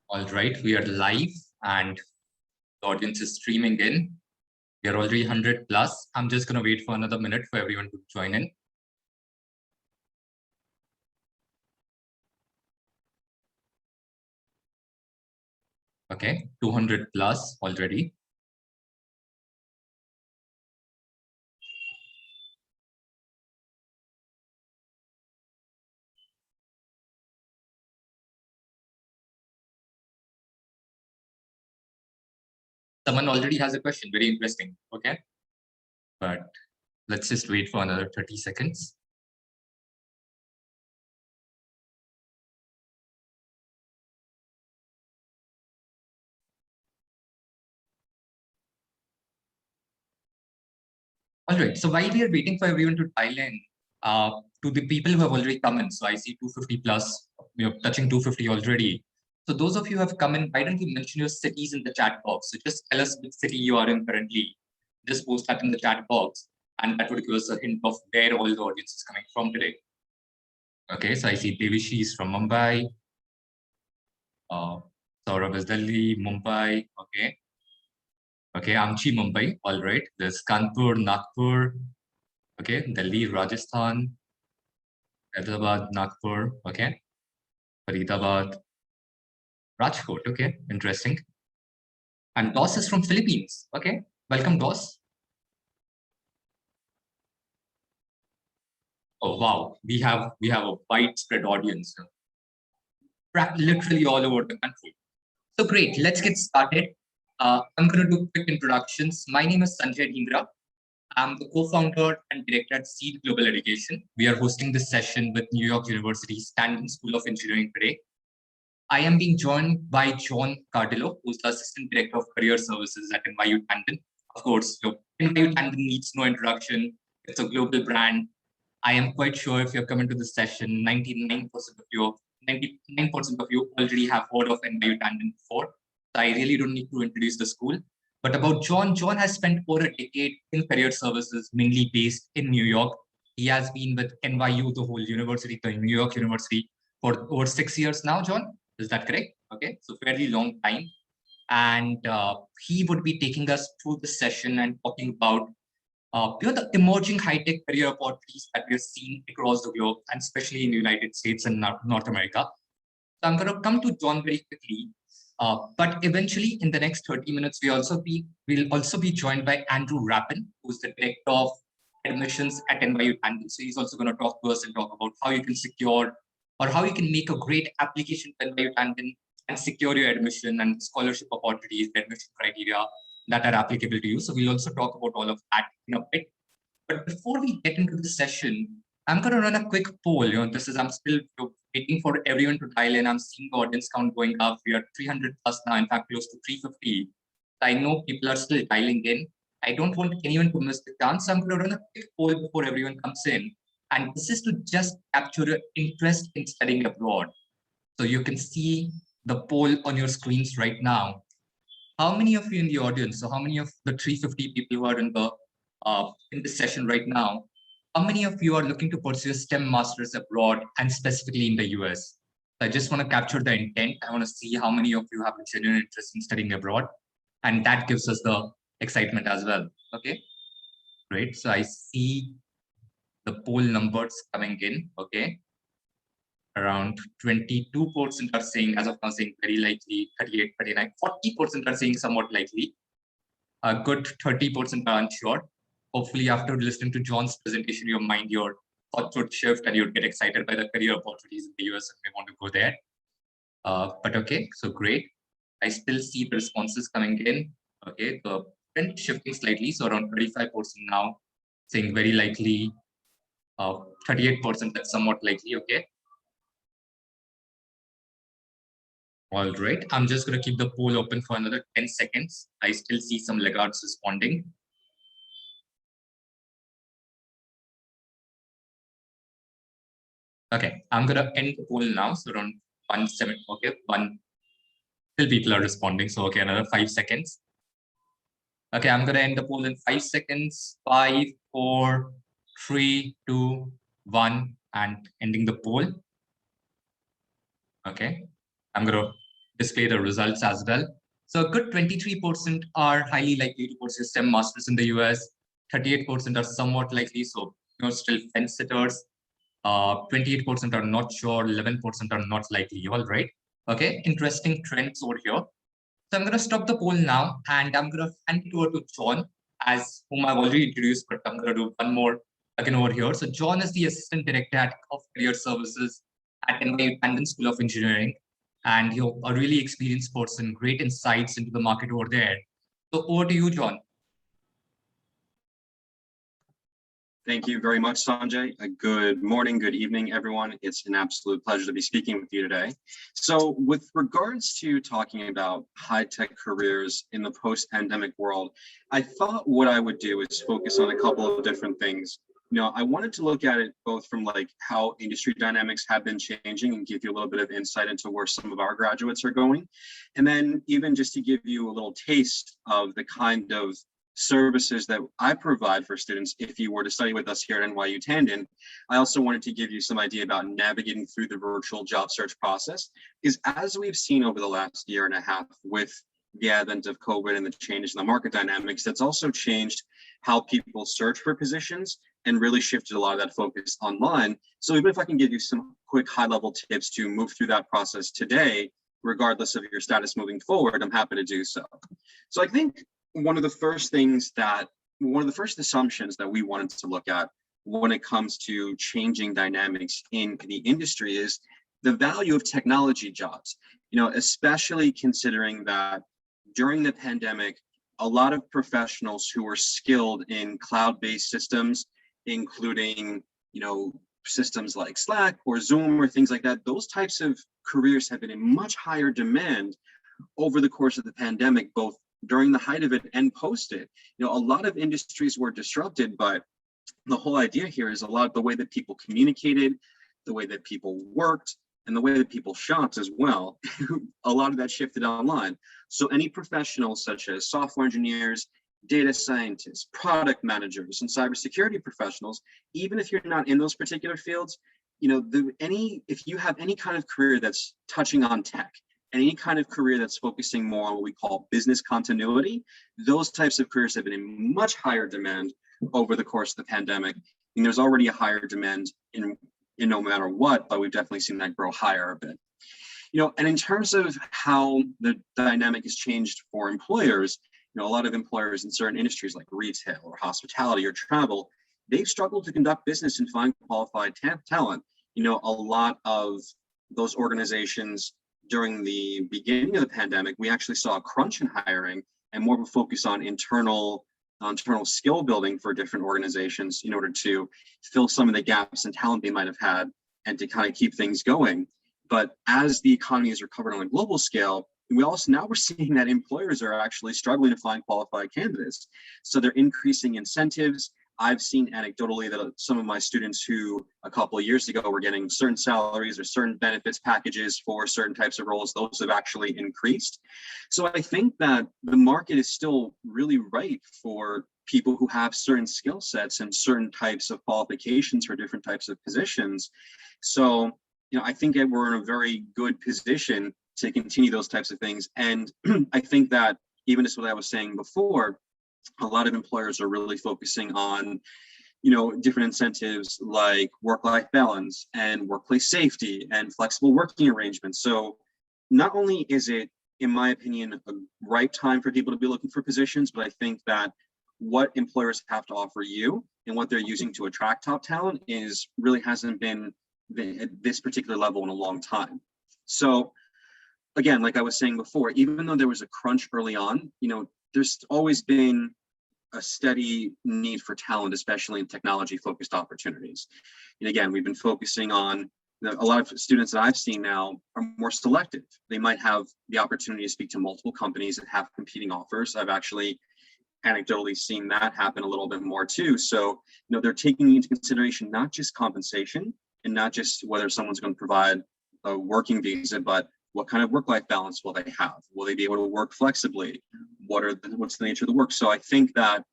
All right, we are live and the audience is streaming in. We are already 100 plus. I'm just going to wait for another minute for everyone to join in. Okay, 200 plus already. Someone already has a question, very interesting. Okay, but let's just wait for another 30 seconds. All right, so while we are waiting for everyone to dial in, to the people who have already come in, so I see 250 plus, we are touching 250 already. So those of you who have come in, why don't you mention your cities in the chat box? So just tell us which city you are in currently. Just post that in the chat box, and that would give us a hint of where all the audience is coming from today. Okay, so I see Devishi is from Mumbai. Saurabh is Delhi, Mumbai. Okay. Okay, Amchi, Mumbai. All right. There's Kanpur, Nagpur. Okay, Delhi, Rajasthan, Hyderabad, Nagpur. Okay, Faridabad, Rajkot. Okay, interesting. And DOS is from Philippines. Okay, welcome, DOS. Oh wow, we have a widespread audience, literally all over the country. So great, let's get started. I'm going to do quick introductions. My name is Sanjay Dhingra. I'm the co-founder and director at Seed Global Education. We are hosting this session with New York University's Tandon School of Engineering today. I am being joined by John Cardillo, who's the Assistant Director of Career Services at NYU Tandon. Of course, NYU Tandon needs no introduction. It's a global brand. I am quite sure if you're coming to this session, 99% of you already have heard of NYU Tandon before. So I really don't need to introduce the school. But about John, John has spent over a decade in career services, mainly based in New York. He has been with NYU, the whole university, the New York University, for over 6 years now, John. Is that correct? Okay, so fairly long time. And he would be taking us through the session and talking about the emerging high-tech career opportunities that we're seeing across the globe, and especially in the United States and North America. So I'm going to come to John very quickly. But eventually, in the next 30 minutes, we'll also be joined by Andrew Rappin, who's the director of admissions at NYU Tandon. So he's also going to talk to us and talk about how you can secure or how you can make a great application to NYU Tandon and secure your admission and scholarship opportunities, the admission criteria that are applicable to you. So we'll also talk about all of that in a bit. But before we get into the session, I'm going to run a quick poll. I'm still waiting for everyone to dial in. I'm seeing the audience count going up. We are 300 plus now, in fact, close to 350. I know people are still dialing in. I don't want anyone to miss the chance. So I'm going to run a quick poll before everyone comes in. And this is to just capture your interest in studying abroad. So you can see the poll on your screens right now. How many of you in the audience, so how many of the 350 people who are in this session right now, how many of you are looking to pursue a STEM master's abroad and specifically in the US? So I just want to capture the intent. I want to see how many of you have a genuine interest in studying abroad. And that gives us the excitement as well. Okay, great. So I see the poll numbers coming in. Okay. Around 22% are saying, as of now, saying very likely, 38, 39, 40% are saying somewhat likely. A good 30% are unsure. Hopefully, after listening to John's presentation, your thoughts would shift and you'd get excited by the career opportunities in the US and may want to go there. But okay, so great. I still see the responses coming in. Okay, the trend shifting slightly, so around 35% now, saying very likely, 38% that's somewhat likely. Okay. All right, I'm just going to keep the poll open for another 10 seconds. I still see some laggards responding. Okay, I'm going to end the poll now. So around 1-7, okay, still people are responding. So, okay, another 5 seconds. Okay, I'm going to end the poll in 5 seconds. 5, 4, 3, 2, 1, and ending the poll. Okay, I'm going to display the results as well. So a good 23% are highly likely to pursue STEM masters in the US. 38% are somewhat likely, so still fence sitters. 28% are not sure. 11% are not likely. All right. Okay. Interesting trends over here. So I'm going to stop the poll now, and I'm going to hand it over to John, as whom I've already introduced, but I'm going to do one more again over here. So John is the Assistant Director of Career Services at NYU Tandon School of Engineering, and you're a really experienced person, great insights into the market over there. So over to you, John. Thank you very much, Sanjay. Good morning, good evening, everyone. It's an absolute pleasure to be speaking with you today. So with regards to talking about high-tech careers in the post-pandemic world, I thought what I would do is focus on a couple of different things. I wanted to look at it both from like how industry dynamics have been changing and give you a little bit of insight into where some of our graduates are going. And then even just to give you a little taste of the kind of services that I provide for students if you were to study with us here at NYU Tandon. I also wanted to give you some idea about navigating through the virtual job search process, because as we've seen over the last year and a half with the advent of COVID and the changes in the market dynamics, that's also changed how people search for positions and really shifted a lot of that focus online. So even if I can give you some quick high-level tips to move through that process today, regardless of your status moving forward, I'm happy to do so. So I think one of the first assumptions that we wanted to look at when it comes to changing dynamics in the industry is the value of technology jobs, especially considering that during the pandemic, a lot of professionals who were skilled in cloud-based systems, including, systems like Slack or Zoom or things like that, those types of careers have been in much higher demand over the course of the pandemic, both during the height of it and post it. A lot of industries were disrupted, but the whole idea here is a lot of the way that people communicated, the way that people worked, and the way that people shopped as well. A lot of that shifted online. So any professionals such as software engineers, data scientists, product managers, and cybersecurity professionals, even if you're not in those particular fields, if you have any kind of career that's touching on tech, and any kind of career that's focusing more on what we call business continuity, those types of careers have been in much higher demand over the course of the pandemic. And there's already a higher demand in no matter what, but we've definitely seen that grow higher a bit. And in terms of how the dynamic has changed for employers, a lot of employers in certain industries like retail or hospitality or travel, they've struggled to conduct business and find qualified talent. A lot of those organizations during the beginning of the pandemic, we actually saw a crunch in hiring and more of a focus on internal skill building for different organizations in order to fill some of the gaps in talent they might have had and to kind of keep things going. But as the economy has recovered on a global scale, we're seeing that employers are actually struggling to find qualified candidates. So they're increasing incentives. I've seen anecdotally that some of my students who a couple of years ago were getting certain salaries or certain benefits packages for certain types of roles, those have actually increased. So I think that the market is still really ripe for people who have certain skill sets and certain types of qualifications for different types of positions. So, I think that we're in a very good position to continue those types of things. And I think that even as what I was saying before, a lot of employers are really focusing on, different incentives like work-life balance and workplace safety and flexible working arrangements. So not only is it, in my opinion, a right time for people to be looking for positions, but I think that what employers have to offer you and what they're using to attract top talent really hasn't been at this particular level in a long time. So again, like I was saying before, even though there was a crunch early on, there's always been a steady need for talent, especially in technology-focused opportunities. And again, we've been focusing on a lot of students that I've seen now are more selective. They might have the opportunity to speak to multiple companies that have competing offers. I've actually anecdotally seen that happen a little bit more too. So, they're taking into consideration not just compensation and not just whether someone's going to provide a working visa, but what kind of work-life balance will they have? Will they be able to work flexibly? What's the nature of the work? So I think that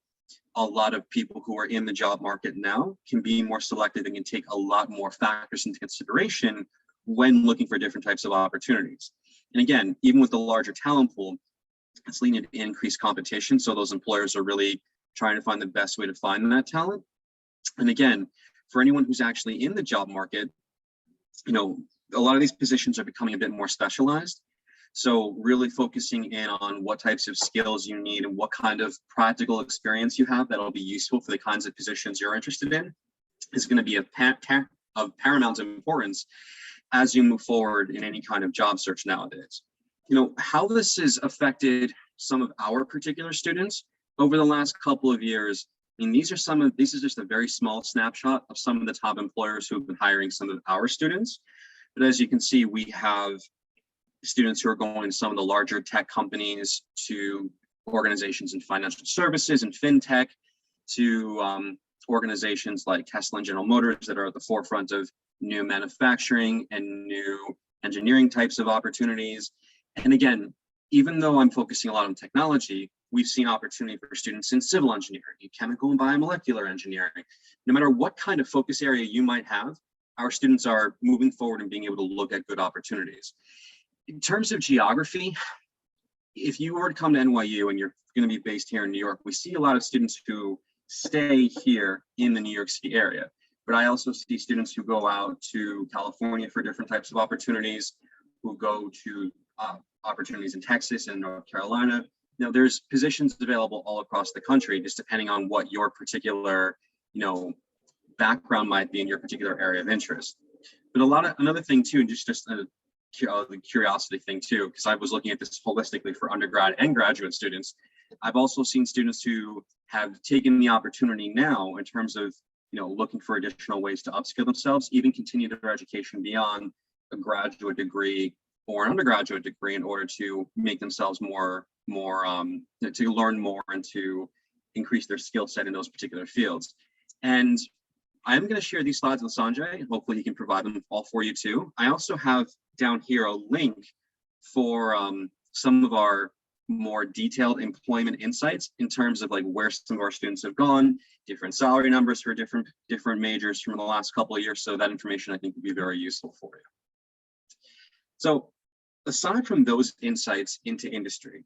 a lot of people who are in the job market now can be more selective and can take a lot more factors into consideration when looking for different types of opportunities. And again, even with the larger talent pool, it's leading to increased competition. So those employers are really trying to find the best way to find that talent. And again, for anyone who's actually in the job market, a lot of these positions are becoming a bit more specialized. So really focusing in on what types of skills you need and what kind of practical experience you have that'll be useful for the kinds of positions you're interested in is going to be of paramount importance as you move forward in any kind of job search nowadays. How this has affected some of our particular students over the last couple of years. This is just a very small snapshot of some of the top employers who have been hiring some of our students. But as you can see, we have students who are going to some of the larger tech companies, to organizations in financial services and fintech, to organizations like Tesla and General Motors that are at the forefront of new manufacturing and new engineering types of opportunities. And again, even though I'm focusing a lot on technology, we've seen opportunity for students in civil engineering, chemical and biomolecular engineering. No matter what kind of focus area you might have, our students are moving forward and being able to look at good opportunities. In terms of geography, if you were to come to NYU and you're going to be based here in New York, we see a lot of students who stay here in the New York City area. But I also see students who go out to California for different types of opportunities, who go to opportunities in Texas and North Carolina. There's positions available all across the country, just depending on what your particular, background might be in your particular area of interest. But another thing too, just the curiosity thing too, because I was looking at this holistically for undergrad and graduate students. I've also seen students who have taken the opportunity now in terms of, looking for additional ways to upskill themselves, even continue their education beyond a graduate degree or an undergraduate degree in order to make themselves more to learn more and to increase their skill set in those particular fields. And I'm going to share these slides with Sanjay. Hopefully he can provide them all for you too. I also have down here a link for some of our more detailed employment insights in terms of where some of our students have gone, different salary numbers for different majors from the last couple of years. So that information I think would be very useful for you. So aside from those insights into industry,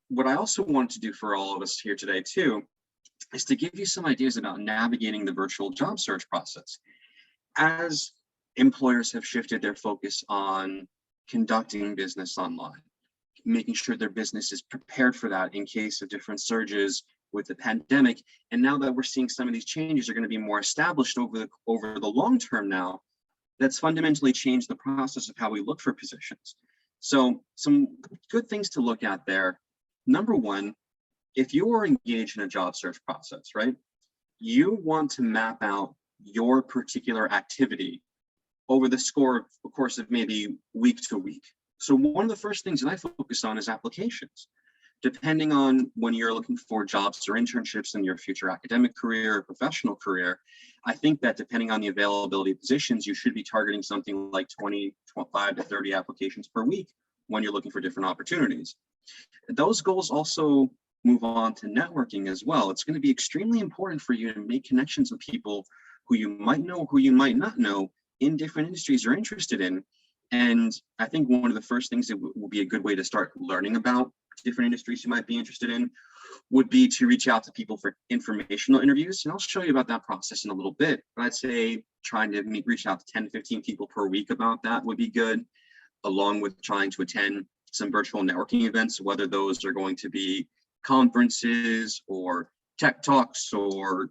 what I also want to do for all of us here today too is to give you some ideas about navigating the virtual job search process. As employers have shifted their focus on conducting business online, making sure their business is prepared for that in case of different surges with the pandemic. And now that we're seeing some of these changes are going to be more established over the long term now, that's fundamentally changed the process of how we look for positions. So some good things to look at there. Number one, if you are engaged in a job search process, right, you want to map out your particular activity over the course of maybe week to week. So one of the first things that I focus on is applications. Depending on when you're looking for jobs or internships in your future academic career or professional career, I think that depending on the availability of positions, you should be targeting something like 25 to 30 applications per week when you're looking for different opportunities. Those goals also move on to networking as well. It's going to be extremely important for you to make connections with people who you might know, who you might not know in different industries you're interested in. And I think one of the first things that will be a good way to start learning about different industries you might be interested in would be to reach out to people for informational interviews. And I'll show you about that process in a little bit. But I'd say trying to reach out to 10 to 15 people per week about that would be good, along with trying to attend some virtual networking events, whether those are going to be conferences or tech talks or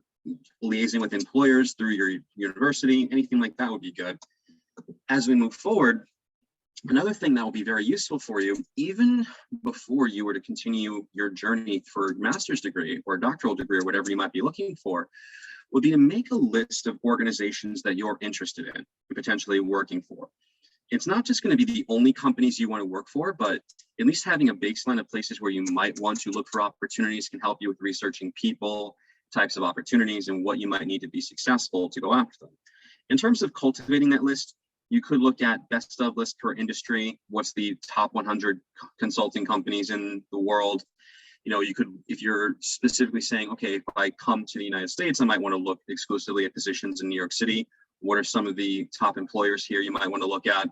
liaising with employers through your university, anything like that would be good. As we move forward, another thing that will be very useful for you, even before you were to continue your journey for a master's degree or a doctoral degree or whatever you might be looking for, would be to make a list of organizations that you're interested in and potentially working for. It's not just going to be the only companies you want to work for, but at least having a baseline of places where you might want to look for opportunities can help you with researching people, types of opportunities, and what you might need to be successful to go after them. In terms of cultivating that list, you could look at best of list per industry. What's the top 100 consulting companies in the world? You could, if you're specifically saying, okay, if I come to the United States, I might want to look exclusively at positions in New York City. What are some of the top employers here you might want to look at?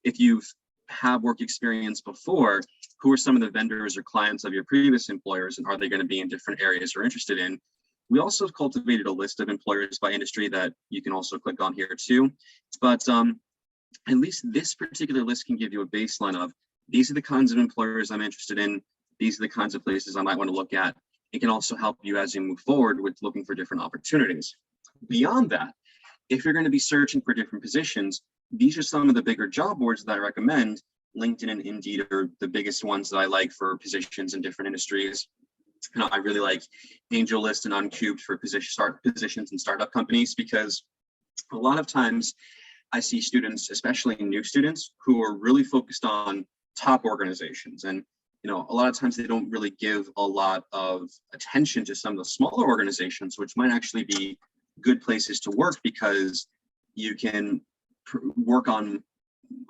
If you've have work experience before, who are some of the vendors or clients of your previous employers, and are they going to be in different areas you're interested in? We also cultivated a list of employers by industry that you can also click on here too. But at least this particular list can give you a baseline of, these are the kinds of employers I'm interested in. These are the kinds of places I might want to look at. It can also help you as you move forward with looking for different opportunities. Beyond that, if you're going to be searching for different positions, these are some of the bigger job boards that I recommend. LinkedIn and Indeed are the biggest ones that I like for positions in different industries. You know, I really like AngelList and Uncubed for positions in startup companies, because a lot of times I see students, especially new students, who are really focused on top organizations. And, you know, a lot of times they don't really give a lot of attention to some of the smaller organizations, which might actually be good places to work, because you can work on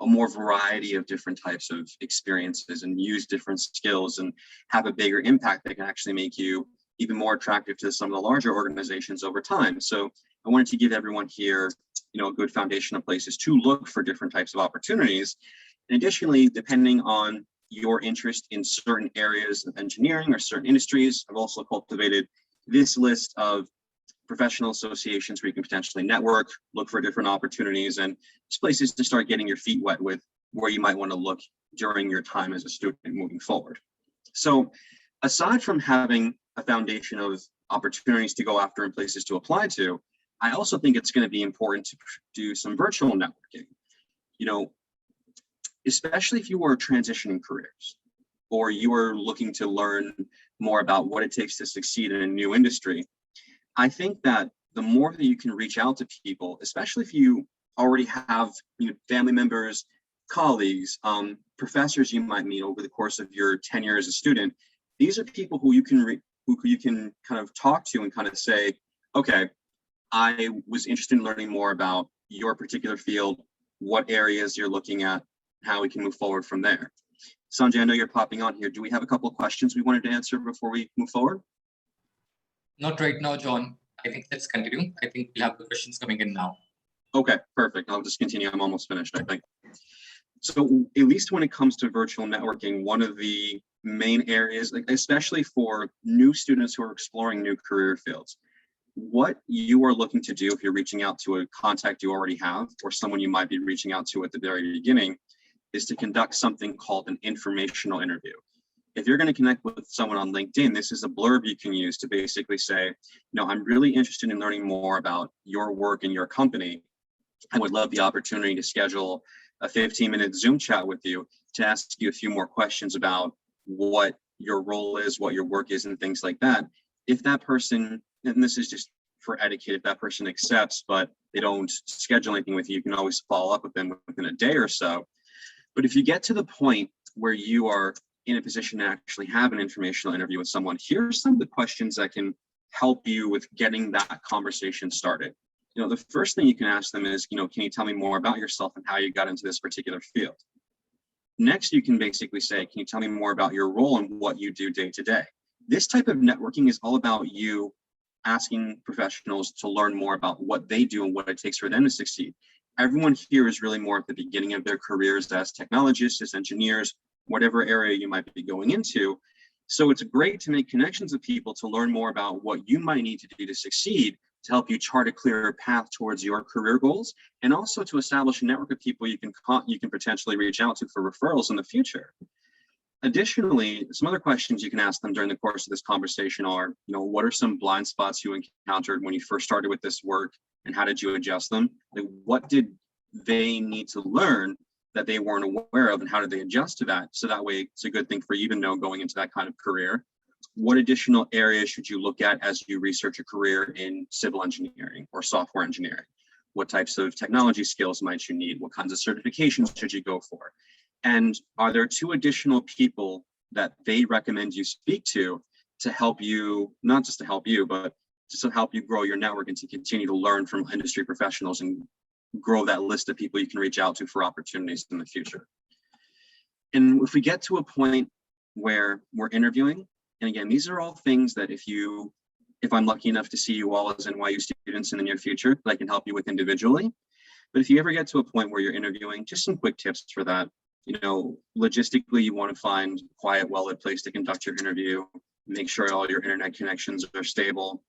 a more variety of different types of experiences and use different skills and have a bigger impact that can actually make you even more attractive to some of the larger organizations over time. So I wanted to give everyone here, you know, a good foundation of places to look for different types of opportunities. And additionally, depending on your interest in certain areas of engineering or certain industries, I've also cultivated this list of professional associations where you can potentially network, look for different opportunities, and just places to start getting your feet wet with where you might want to look during your time as a student moving forward. So aside from having a foundation of opportunities to go after and places to apply to, I also think it's going to be important to do some virtual networking. You know, especially if you are transitioning careers, or you are looking to learn more about what it takes to succeed in a new industry. I think that the more that you can reach out to people, especially if you already have, you know, family members, colleagues, professors you might meet over the course of your tenure as a student, these are people who you can kind of talk to and kind of say, okay, I was interested in learning more about your particular field, what areas you're looking at, how we can move forward from there. Sanjay, I know you're popping on here. Do we have a couple of questions we wanted to answer before we move forward? Not right now, John. I think let's continue. I think we'll have the questions coming in now. Okay, perfect. I'll just continue. I'm almost finished, I think. So at least when it comes to virtual networking, one of the main areas, like especially for new students who are exploring new career fields, what you are looking to do if you're reaching out to a contact you already have or someone you might be reaching out to at the very beginning is to conduct something called an informational interview. If you're going to connect with someone on LinkedIn, this is a blurb you can use to basically say, you know, I'm really interested in learning more about your work and your company. I would love the opportunity to schedule a 15-minute Zoom chat with you to ask you a few more questions about what your role is, what your work is, and things like that. If that person, and this is just for etiquette, if that person accepts, but they don't schedule anything with you, you can always follow up with them within a day or so. But if you get to the point where you are in a position to actually have an informational interview with someone, here's some of the questions that can help you with getting that conversation started. You know, the first thing you can ask them is, you know, can you tell me more about yourself and how you got into this particular field? Next, you can basically say, can you tell me more about your role and what you do day to day? This type of networking is all about you asking professionals to learn more about what they do and what it takes for them to succeed. Everyone here is really more at the beginning of their careers as technologists, as engineers, whatever area you might be going into. So it's great to make connections with people to learn more about what you might need to do to succeed, to help you chart a clearer path towards your career goals, and also to establish a network of people you can potentially reach out to for referrals in the future. Additionally, some other questions you can ask them during the course of this conversation are, you know, what are some blind spots you encountered when you first started with this work, and how did you adjust them? Like, what did they need to learn that they weren't aware of, and how did they adjust to that? So that way it's a good thing for you to know going into that kind of career. What additional areas should you look at as you research a career in civil engineering or software engineering? What types of technology skills might you need? What kinds of certifications should you go for? And are there two additional people that they recommend you speak to help you, not just to help you, but just to help you grow your network and to continue to learn from industry professionals and grow that list of people you can reach out to for opportunities in the future? And if we get to a point where we're interviewing, and again, these are all things that if I'm lucky enough to see you all as NYU students in the near future, that I can help you with individually. But if you ever get to a point where you're interviewing, just some quick tips for that. Logistically, you want to find a quiet, well-lit place to conduct your interview. Make sure all your internet connections are stable.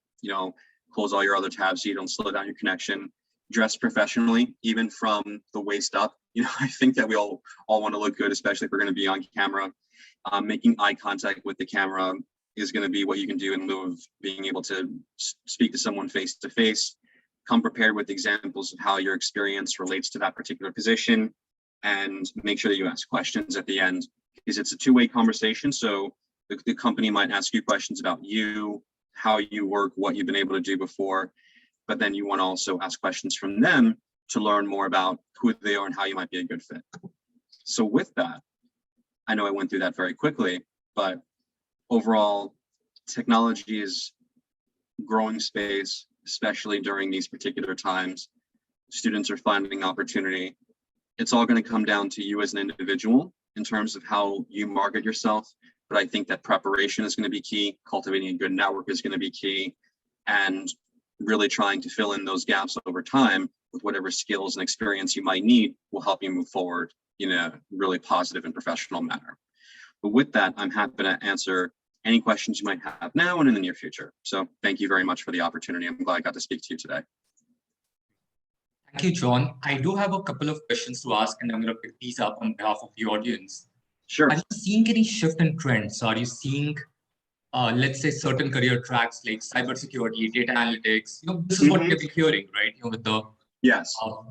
Close all your other tabs so you don't slow down your connection. Dress professionally, even from the waist up. I think that we all want to look good, especially if we're going to be on camera. Making eye contact with the camera is going to be what you can do in lieu of being able to speak to someone face to face. Come prepared with examples of how your experience relates to that particular position, and make sure that you ask questions at the end, because it's a two-way conversation. So the company might ask you questions about you, how you work, what you've been able to do before, but then you want to also ask questions from them to learn more about who they are and how you might be a good fit. So with that, I know I went through that very quickly, but overall, technology is growing space, especially during these particular times. Students are finding opportunity. It's all going to come down to you as an individual in terms of how you market yourself. But I think that preparation is going to be key. Cultivating a good network is going to be key. And really trying to fill in those gaps over time with whatever skills and experience you might need will help you move forward in a really positive and professional manner. But with that, I'm happy to answer any questions you might have now and in the near future. So thank you very much for the opportunity. I'm glad I got to speak to you today. Thank you, John. I do have a couple of questions to ask, and I'm going to pick these up on behalf of the audience. Sure. Are you seeing any shift in trends? Are you seeing, let's say, certain career tracks like cybersecurity, data analytics? This is what we've been hearing, right? With the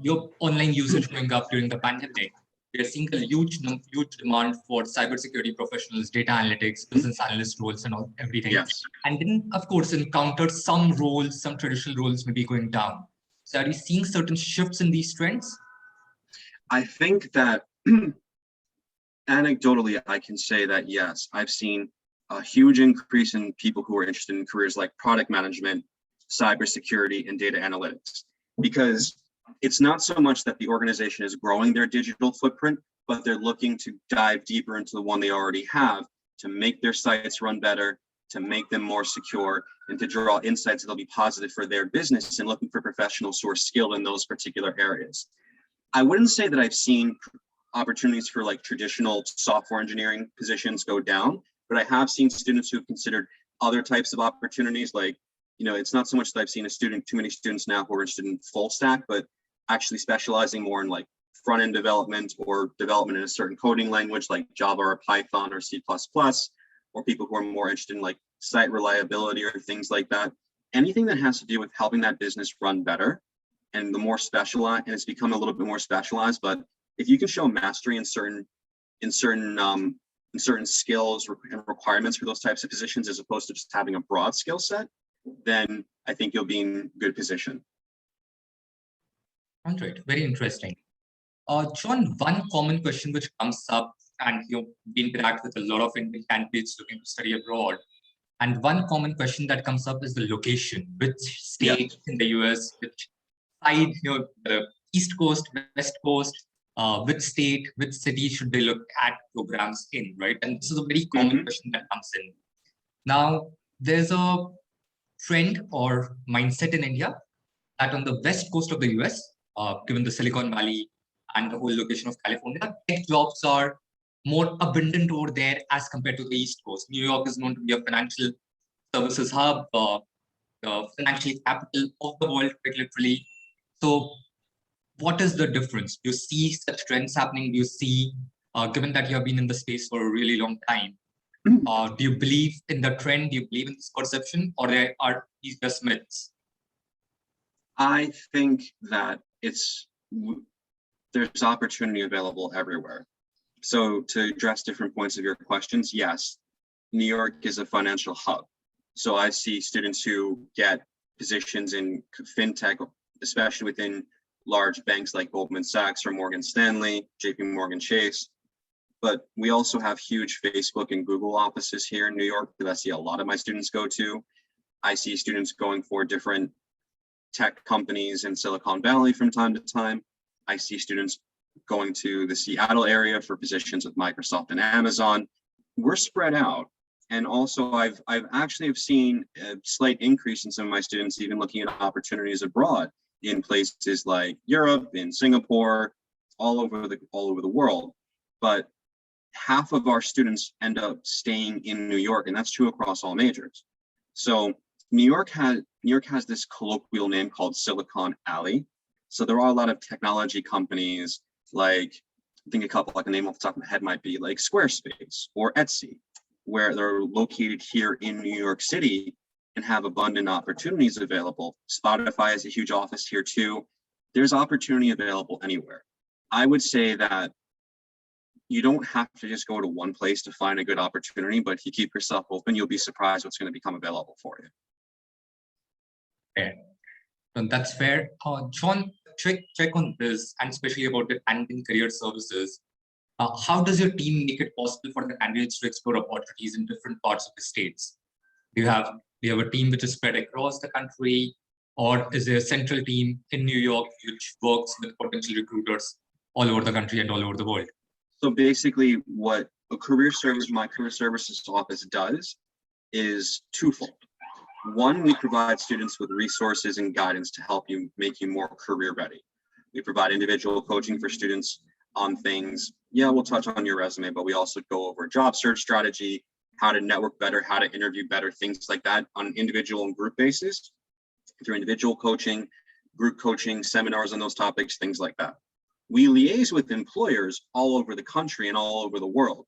your online usage going up during the pandemic. We are seeing a huge demand for cybersecurity professionals, data analytics, business analyst roles, and everything. Yes. And then, of course, encountered some roles, some traditional roles may be going down. So are you seeing certain shifts in these trends? I think that anecdotally, I can say that, yes, I've seen a huge increase in people who are interested in careers like product management, cybersecurity, and data analytics, because it's not so much that the organization is growing their digital footprint, but they're looking to dive deeper into the one they already have to make their sites run better, to make them more secure, and to draw insights that'll be positive for their business, and looking for professionals who are skilled in those particular areas. I wouldn't say that I've seen opportunities for like traditional software engineering positions go down, but I have seen students who've considered other types of opportunities. Like, it's not so much that I've seen too many students now who are interested in full stack, but actually specializing more in like front end development or development in a certain coding language like Java or Python or C++, or people who are more interested in like site reliability or things like that. Anything that has to do with helping that business run better, and the more specialized, and it's become a little bit more specialized, but if you can show mastery in certain skills and requirements for those types of positions, as opposed to just having a broad skill set, then I think you'll be in good position. All right, very interesting. John, one common question which comes up, and we interact with a lot of Indian candidates looking to study abroad, and one common question that comes up is the location. Which state in the US, which side, the East Coast, West Coast, which state, which city should they look at programs in, right? And this is a very common question that comes in. Now, there's a trend or mindset in India that on the West Coast of the US, given the Silicon Valley and the whole location of California, tech jobs are more abundant over there as compared to the East Coast. New York is known to be a financial services hub, the financial capital of the world, quite literally. So what is the difference? Do you see such trends happening? Do you see, given that you have been in the space for a really long time, do you believe in the trend? Do you believe in this perception, or are these just myths? I think that there's opportunity available everywhere. So to address different points of your questions, yes, New York is a financial hub. So I see students who get positions in fintech, especially within large banks like Goldman Sachs or Morgan Stanley, JP Morgan Chase. But we also have huge Facebook and Google offices here in New York that I see a lot of my students go to. I see students going for different tech companies in Silicon Valley from time to time. I see students going to the Seattle area for positions with Microsoft and Amazon. We're spread out. And also I've actually seen a slight increase in some of my students even looking at opportunities abroad in places like Europe, in Singapore, all over the world. but half of our students end up staying in New York, and that's true across all majors. So New York has this colloquial name called Silicon Alley. So there are a lot of technology companies, like I think a couple, like a name off the top of my head might be like Squarespace or Etsy, where they're located here in New York City and have abundant opportunities available. Spotify has a huge office here too. There's opportunity available anywhere. I would say that you don't have to just go to one place to find a good opportunity, but if you keep yourself open, you'll be surprised what's going to become available for you. Fair. And that's fair. John, check on this, and especially about the Tandon Career Services. How does your team make it possible for the candidates to explore opportunities in different parts of the states? Do you have a team which is spread across the country, or is there a central team in New York which works with potential recruiters all over the country and all over the world? So basically what my career services office does is twofold. One, we provide students with resources and guidance to help you make you more career ready. We provide individual coaching for students on things. Yeah, we'll touch on your resume, but we also go over job search strategy, how to network better, how to interview better, things like that on an individual and group basis, through individual coaching, group coaching, seminars on those topics, things like that. We liaise with employers all over the country and all over the world.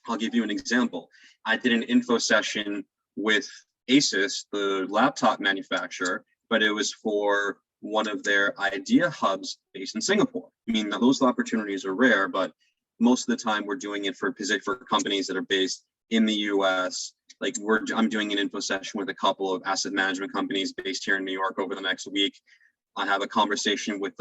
I'll give you an example. I did an info session with Asus, the laptop manufacturer, but it was for one of their idea hubs based in Singapore. I mean, those opportunities are rare, but most of the time we're doing it for companies that are based in the US. Like I'm doing an info session with a couple of asset management companies based here in New York over the next week. I have a conversation with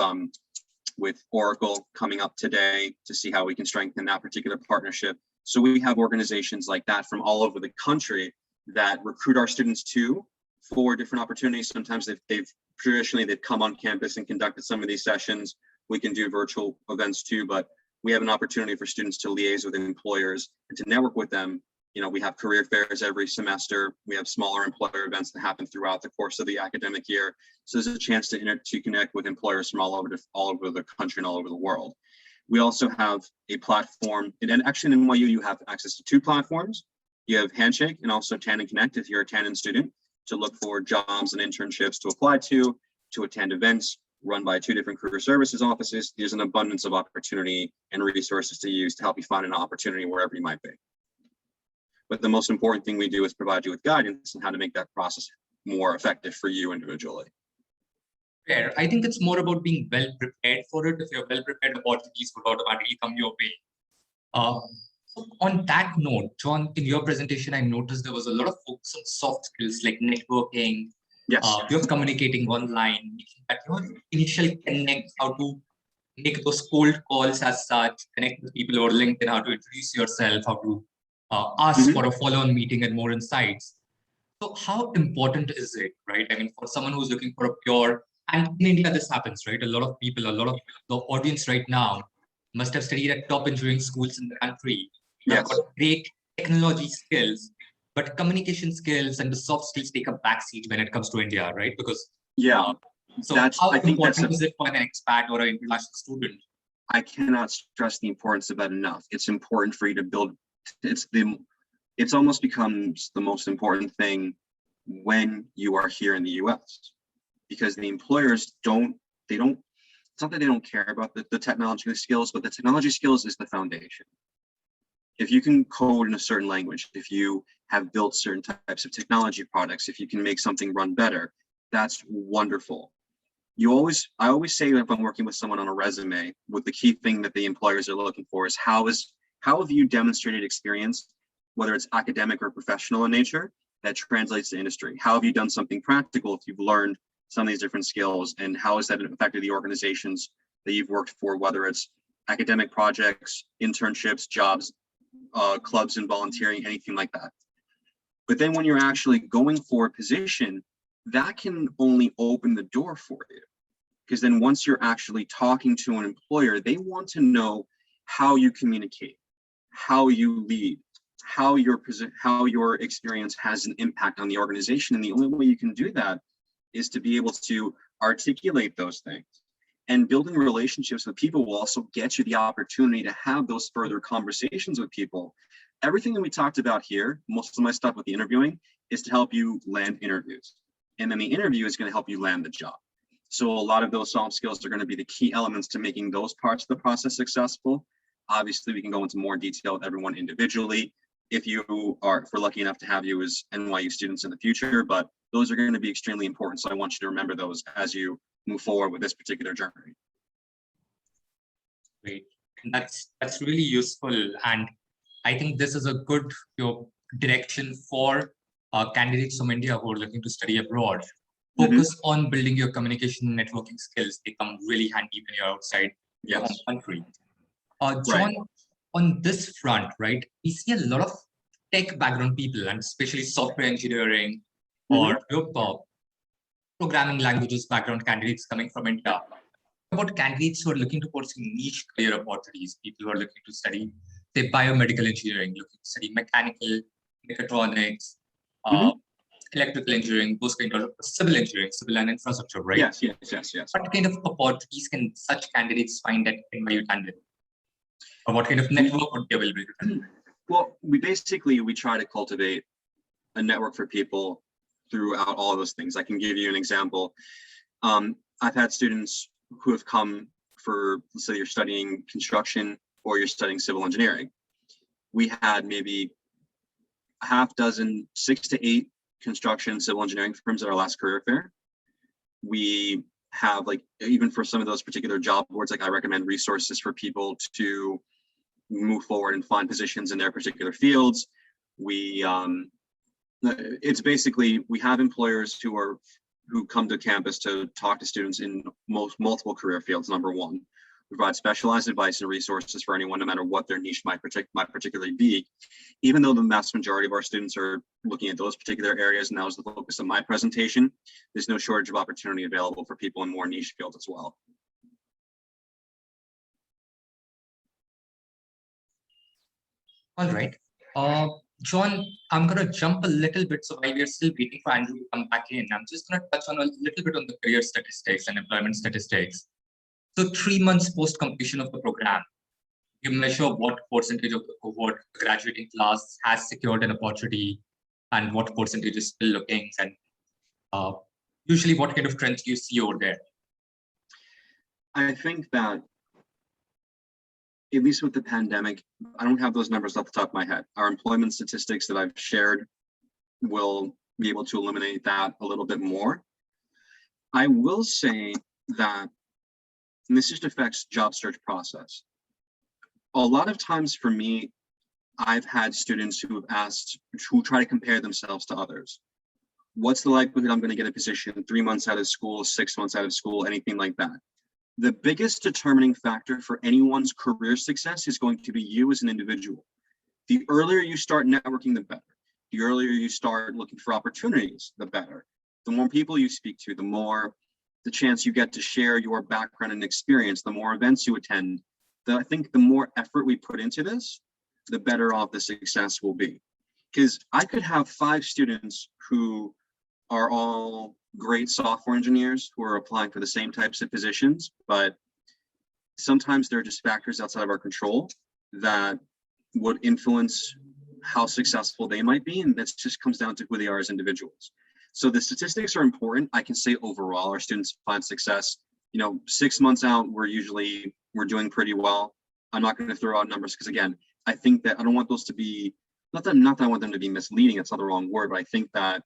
Oracle coming up today to see how we can strengthen that particular partnership. So we have organizations like that from all over the country that recruit our students to for different opportunities. Sometimes they've traditionally come on campus and conducted some of these sessions. We can do virtual events too, but we have an opportunity for students to liaise with employers and to network with them. You know, we have career fairs every semester. We have smaller employer events that happen throughout the course of the academic year. So there's a chance to connect with employers from all over the country and all over the world. We also have a platform, and actually in NYU, you have access to two platforms. You have Handshake and also Tandon Connect if you're a Tandon student, to look for jobs and internships to apply to attend events run by two different career services offices. There's an abundance of opportunity and resources to use to help you find an opportunity wherever you might be. But the most important thing we do is provide you with guidance on how to make that process more effective for you individually. Fair. I think it's more about being well prepared for it. If you're well prepared, opportunities will automatically come your way. So on that note, John, in your presentation, I noticed there was a lot of focus on soft skills like networking, you're communicating online, making that your initial connect, how to make those cold calls as such, connect with people over LinkedIn, how to introduce yourself, how to ask for a follow-on meeting and more insights. So how important is it, right? I mean, for someone who's looking for a pure, and in India, this happens, right? A lot of people, a lot of the audience right now must have studied at top engineering schools in the country. They've got great technology skills, but communication skills and the soft skills take a backseat when it comes to India, right? Because so how important is it for an expat or an international student? I cannot stress the importance of that enough. It's important for you to build. It's almost becomes the most important thing when you are here in the US, because the employers it's not that they don't care about the technology skills, but the technology skills is the foundation. If you can code in a certain language, if you have built certain types of technology products, if you can make something run better, that's wonderful. I always say that if I'm working with someone on a resume, with the key thing that the employers are looking for is how have you demonstrated experience, whether it's academic or professional in nature, that translates to industry? How have you done something practical if you've learned some of these different skills, and how has that affected the organizations that you've worked for, whether it's academic projects, internships, jobs, clubs and volunteering, anything like that. But then when you're actually going for a position, that can only open the door for you. Because then once you're actually talking to an employer, they want to know how you communicate, how you lead, how your experience has an impact on the organization. And the only way you can do that is to be able to articulate those things And building relationships with people will also get you the opportunity to have those further conversations with people. Everything that we talked about here, most of my stuff with the interviewing, is to help you land interviews. And then the interview is going to help you land the job. So a lot of those soft skills are going to be the key elements to making those parts of the process successful. Obviously, we can go into more detail with everyone individually if we're lucky enough to have you as NYU students in the future, but those are going to be extremely important. So I want you to remember those as you move forward with this particular journey. Great. That's really useful. And I think this is a good direction for candidates from India who are looking to study abroad. Focus on building your communication and networking skills. They come really handy when you're outside your home country. John, on this front, right, we see a lot of tech background people, and especially software engineering or programming languages background candidates coming from India. About candidates who are looking to pursue niche career opportunities, people who are looking to study, say, biomedical engineering, looking to study mechanical, mechatronics, electrical engineering, those kind of civil engineering, civil and infrastructure, right? Yes. What kind of opportunities can such candidates find at NYU Tandon? Or what kind of network would be available to them? Well, we try to cultivate a network for people throughout all of those things. I can give you an example. I've had students who have come for, let's say you're studying construction or you're studying civil engineering. We had maybe a half dozen, 6 to 8 construction civil engineering firms at our last career fair. We have, like, even for some of those particular job boards, like I recommend resources for people to move forward and find positions in their particular fields. It's basically, we have employers who come to campus to talk to students in multiple career fields. Number one, we provide specialized advice and resources for anyone, no matter what their niche might particularly be. Even though the vast majority of our students are looking at those particular areas, and that was the focus of my presentation, there's no shortage of opportunity available for people in more niche fields as well. All right. John, I'm going to jump a little bit. So while we're still waiting for Andrew to come back in, I'm just going to touch on a little bit on the career statistics and employment statistics. So 3 months post completion of the program, you measure what percentage of the cohort graduating class has secured an opportunity and what percentage is still looking, and usually what kind of trends do you see over there? I think that, at least with the pandemic, I don't have those numbers off the top of my head. Our employment statistics that I've shared will be able to illuminate that a little bit more. I will say that, and this just affects job search process. A lot of times for me, I've had students who try to compare themselves to others. What's the likelihood I'm going to get a position 3 months out of school, 6 months out of school, anything like that? The biggest determining factor for anyone's career success is going to be you as an individual. The earlier you start networking, the better. The earlier you start looking for opportunities, the better. The more people you speak to, the more the chance you get to share your background and experience, the more events you attend. I think the more effort we put into this, the better off the success will be. Because I could have 5 students who are all great software engineers who are applying for the same types of positions, but sometimes there are just factors outside of our control that would influence how successful they might be, and that just comes down to who they are as individuals. So the statistics are important. I can say overall our students find success, 6 months out, we're doing pretty well. I'm not going to throw out numbers because, again, I think that I don't want those to be, not that I want them to be misleading, that's not the wrong word, but I think that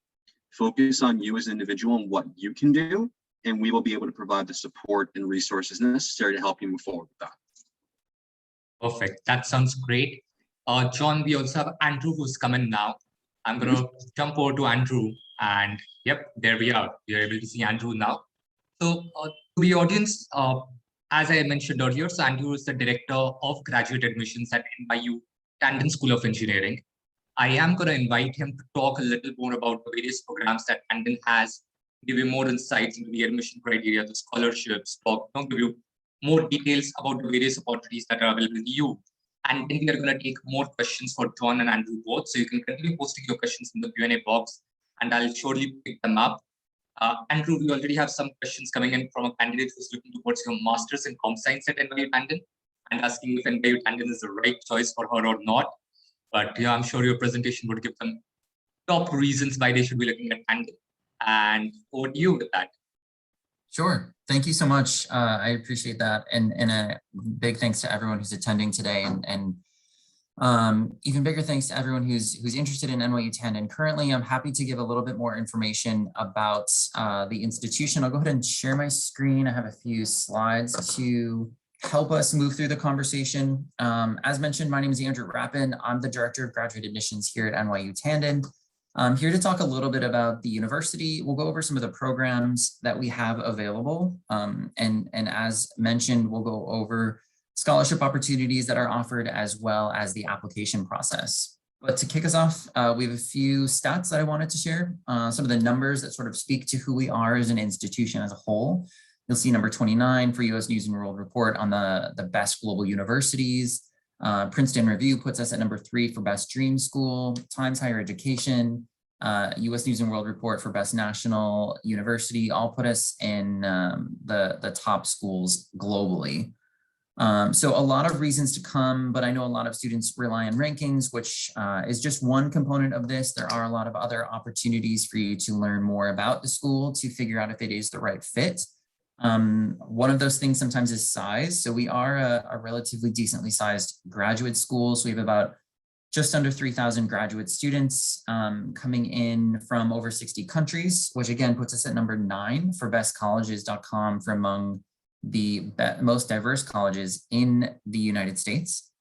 focus on you as an individual and what you can do, and we will be able to provide the support and resources necessary to help you move forward with that. Perfect. That sounds great. John, we also have Andrew who's coming now. I'm going to jump over to Andrew, and yep, there we are. You're able to see Andrew now. So to the audience, as I mentioned earlier, so Andrew is the Director of Graduate Admissions at NYU Tandon School of Engineering. I am going to invite him to talk a little more about the various programs that Tandon has, give you more insights into the admission criteria, the scholarships, give you more details about the various opportunities that are available to you. And then we are going to take more questions for John and Andrew both. So you can continue posting your questions in the Q&A box, and I'll surely pick them up. Andrew, we already have some questions coming in from a candidate who's looking towards your master's in comp science at NYU Tandon and asking if NYU Tandon is the right choice for her or not. But yeah, I'm sure your presentation would give them top reasons why they should be looking at Tandon. And over to you with that. Sure. Thank you so much. I appreciate that. And a big thanks to everyone who's attending today, and even bigger thanks to everyone who's interested in NYU Tandon. Currently, I'm happy to give a little bit more information about the institution. I'll go ahead and share my screen. I have a few slides to help us move through the conversation. As mentioned, my name is Andrew Rappin. I'm the Director of Graduate Admissions here at NYU Tandon. I'm here to talk a little bit about the university. We'll go over some of the programs that we have available. And as mentioned, we'll go over scholarship opportunities that are offered as well as the application process. But to kick us off, we have a few stats that I wanted to share. Some of the numbers that sort of speak to who we are as an institution as a whole. You'll see number 29 for US News and World Report on the best global universities. Princeton Review puts us at number 3 for best dream school. Times Higher Education, US News and World Report for best national university, all put us in the top schools globally. So a lot of reasons to come, but I know a lot of students rely on rankings, which is just one component of this. There are a lot of other opportunities for you to learn more about the school to figure out if it is the right fit. One of those things sometimes is size. So we are a relatively decently sized graduate school. So we have about just under 3,000 graduate students coming in from over 60 countries, which again puts us at number 9 for bestcolleges.com for among the most diverse colleges in the United States.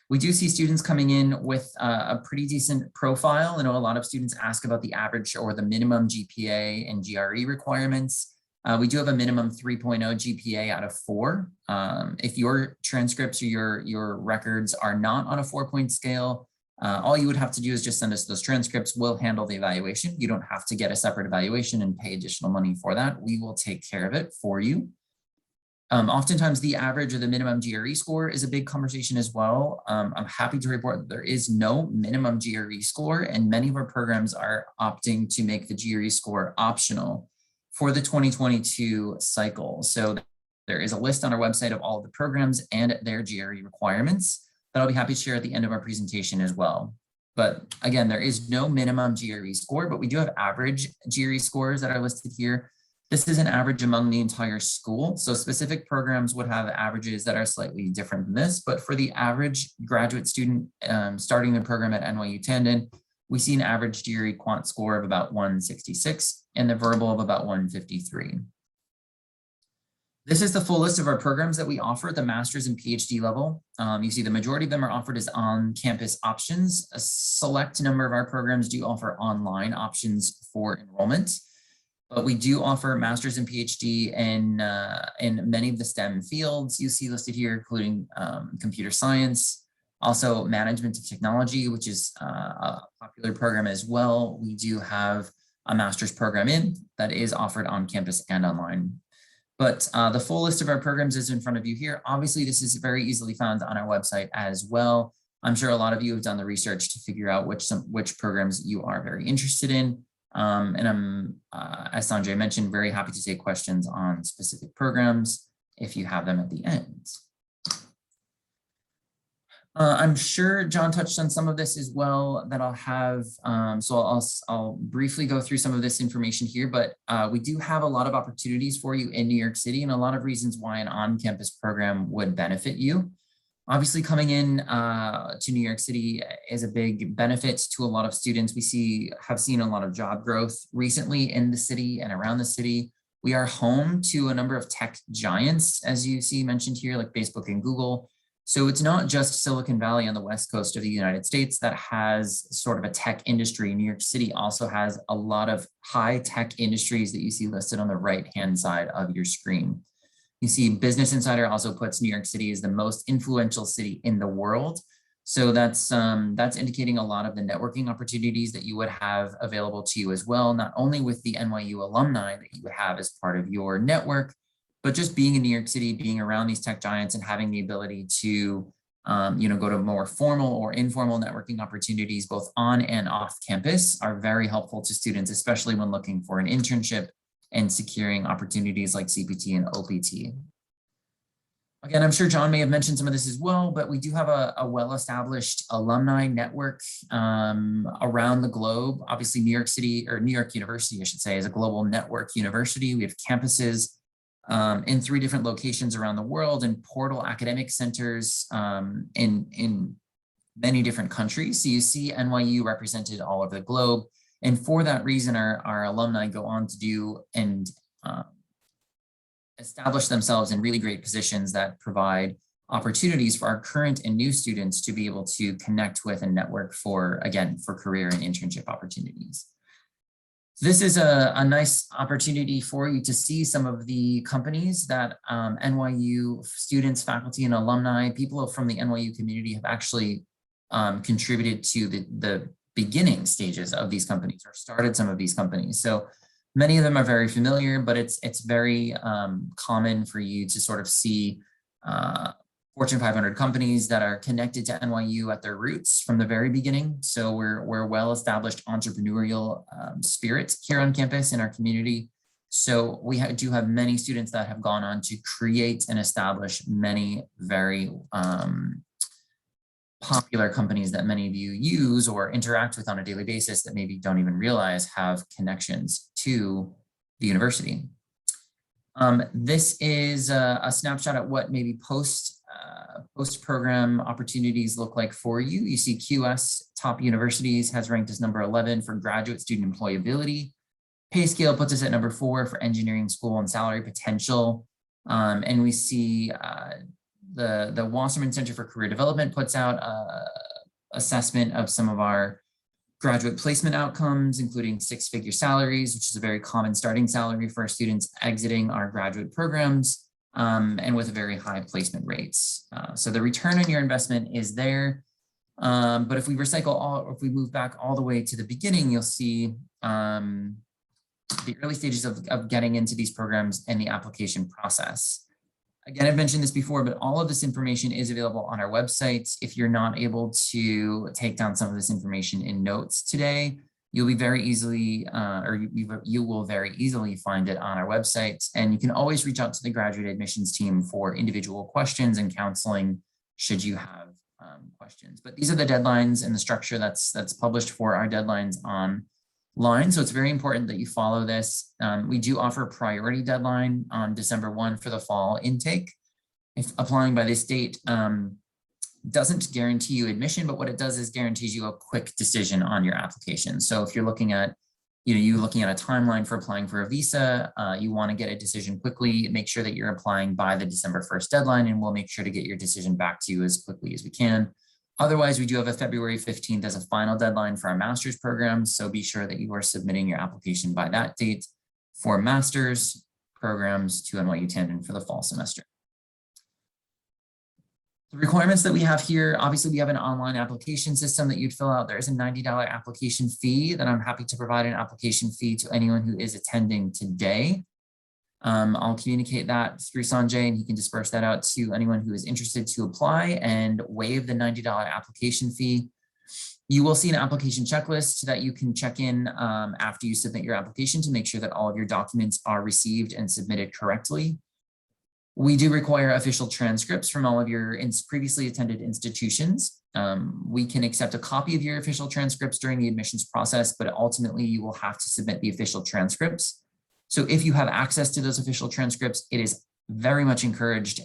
We do see students coming in with a pretty decent profile. I know a lot of students ask about the average or the minimum GPA and GRE requirements. We do have a minimum 3.0 GPA out of 4. If your transcripts or your records are not on a 4-point scale, all you would have to do is just send us those transcripts. We'll handle the evaluation. You don't have to get a separate evaluation and pay additional money for that. We will take care of it for you. Oftentimes the average or the minimum GRE score is a big conversation as well. I'm happy to report that there is no minimum GRE score, and many of our programs are opting to make the GRE score optional for the 2022 cycle. So there is a list on our website of all of the programs and their GRE requirements that I'll be happy to share at the end of our presentation as well. But again, there is no minimum GRE score, but we do have average GRE scores that are listed here. This is an average among the entire school. So specific programs would have averages that are slightly different than this, but for the average graduate student starting the program at NYU Tandon, we see an average GRE quant score of about 166 and the verbal of about 153. This is the full list of our programs that we offer at the master's and PhD level. You see the majority of them are offered as on-campus options. A select number of our programs do offer online options for enrollment. But we do offer master's and PhD in many of the STEM fields you see listed here, including computer science, also management of technology, which is a popular program as well. We do have a master's program that is offered on campus and online. But the full list of our programs is in front of you here. Obviously, this is very easily found on our website as well. I'm sure a lot of you have done the research to figure out which programs you are very interested in. And I'm, as Sanjay mentioned, very happy to take questions on specific programs if you have them at the end. I'm sure John touched on some of this as well that I'll have, so I'll briefly go through some of this information here, but we do have a lot of opportunities for you in New York City and a lot of reasons why an on-campus program would benefit you. Obviously, coming in to New York City is a big benefit to a lot of students. We have seen a lot of job growth recently in the city and around the city. We are home to a number of tech giants, as you see mentioned here, like Facebook and Google. So it's not just Silicon Valley on the west coast of the United States that has sort of a tech industry. New York City also has a lot of high tech industries that you see listed on the right-hand side of your screen. You see Business Insider also puts New York City as the most influential city in the world. So that's indicating a lot of the networking opportunities that you would have available to you as well, not only with the NYU alumni that you would have as part of your network, but just being in New York City, being around these tech giants and having the ability to go to more formal or informal networking opportunities, both on and off campus, are very helpful to students, especially when looking for an internship and securing opportunities like CPT and OPT. Again, I'm sure John may have mentioned some of this as well, but we do have a well-established alumni network around the globe. Obviously, New York City, or New York University, I should say, is a global network university. We have campuses in 3 different locations around the world and portal academic centers in many different countries. So you see NYU represented all over the globe. And for that reason, our alumni go on to do and establish themselves in really great positions that provide opportunities for our current and new students to be able to connect with and network for, again, for career and internship opportunities. This is a nice opportunity for you to see some of the companies that NYU students, faculty, and alumni, people from the NYU community have actually contributed to the beginning stages of these companies or started some of these companies. So many of them are very familiar, but it's very common for you to sort of see Fortune 500 companies that are connected to NYU at their roots from the very beginning. So we're a well-established entrepreneurial spirit here on campus in our community. So we do have many students that have gone on to create and establish many very popular companies that many of you use or interact with on a daily basis that maybe don't even realize have connections to the university. This is a snapshot at what maybe post-program opportunities look like for you. You see QS Top Universities has ranked as number 11 for graduate student employability. Pay scale puts us at number 4 for engineering school and salary potential. And we see the Wasserman Center for Career Development puts out assessment of some of our graduate placement outcomes, including 6-figure salaries, which is a very common starting salary for our students exiting our graduate programs, and with very high placement rates. So the return on your investment is there. But if we if we move back all the way to the beginning, you'll see the early stages of getting into these programs and the application process. Again, I've mentioned this before, but all of this information is available on our website. If you're not able to take down some of this information in notes today, you'll be very easily, you will very easily find it on our website. And you can always reach out to the graduate admissions team for individual questions and counseling should you have questions. But these are the deadlines and the structure that's published for our deadlines online. So it's very important that you follow this. We do offer a priority deadline on December 1 for the fall intake. If applying by this date doesn't guarantee you admission, but what it does is guarantees you a quick decision on your application. So if you're looking at, you're looking at a timeline for applying for a visa, you want to get a decision quickly, make sure that you're applying by the December 1st deadline, and we'll make sure to get your decision back to you as quickly as we can. Otherwise, we do have a February 15th as a final deadline for our master's programs. So be sure that you are submitting your application by that date for master's programs to NYU Tandon for the fall semester. The requirements that we have here, obviously we have an online application system that you'd fill out. There is a $90 application fee that I'm happy to provide an application fee to anyone who is attending today. I'll communicate that through Sanjay and he can disperse that out to anyone who is interested to apply and waive the $90 application fee. You will see an application checklist that you can check in after you submit your application to make sure that all of your documents are received and submitted correctly. We do require official transcripts from all of your previously attended institutions. We can accept a copy of your official transcripts during the admissions process, but ultimately you will have to submit the official transcripts. So if you have access to those official transcripts, it is very much encouraged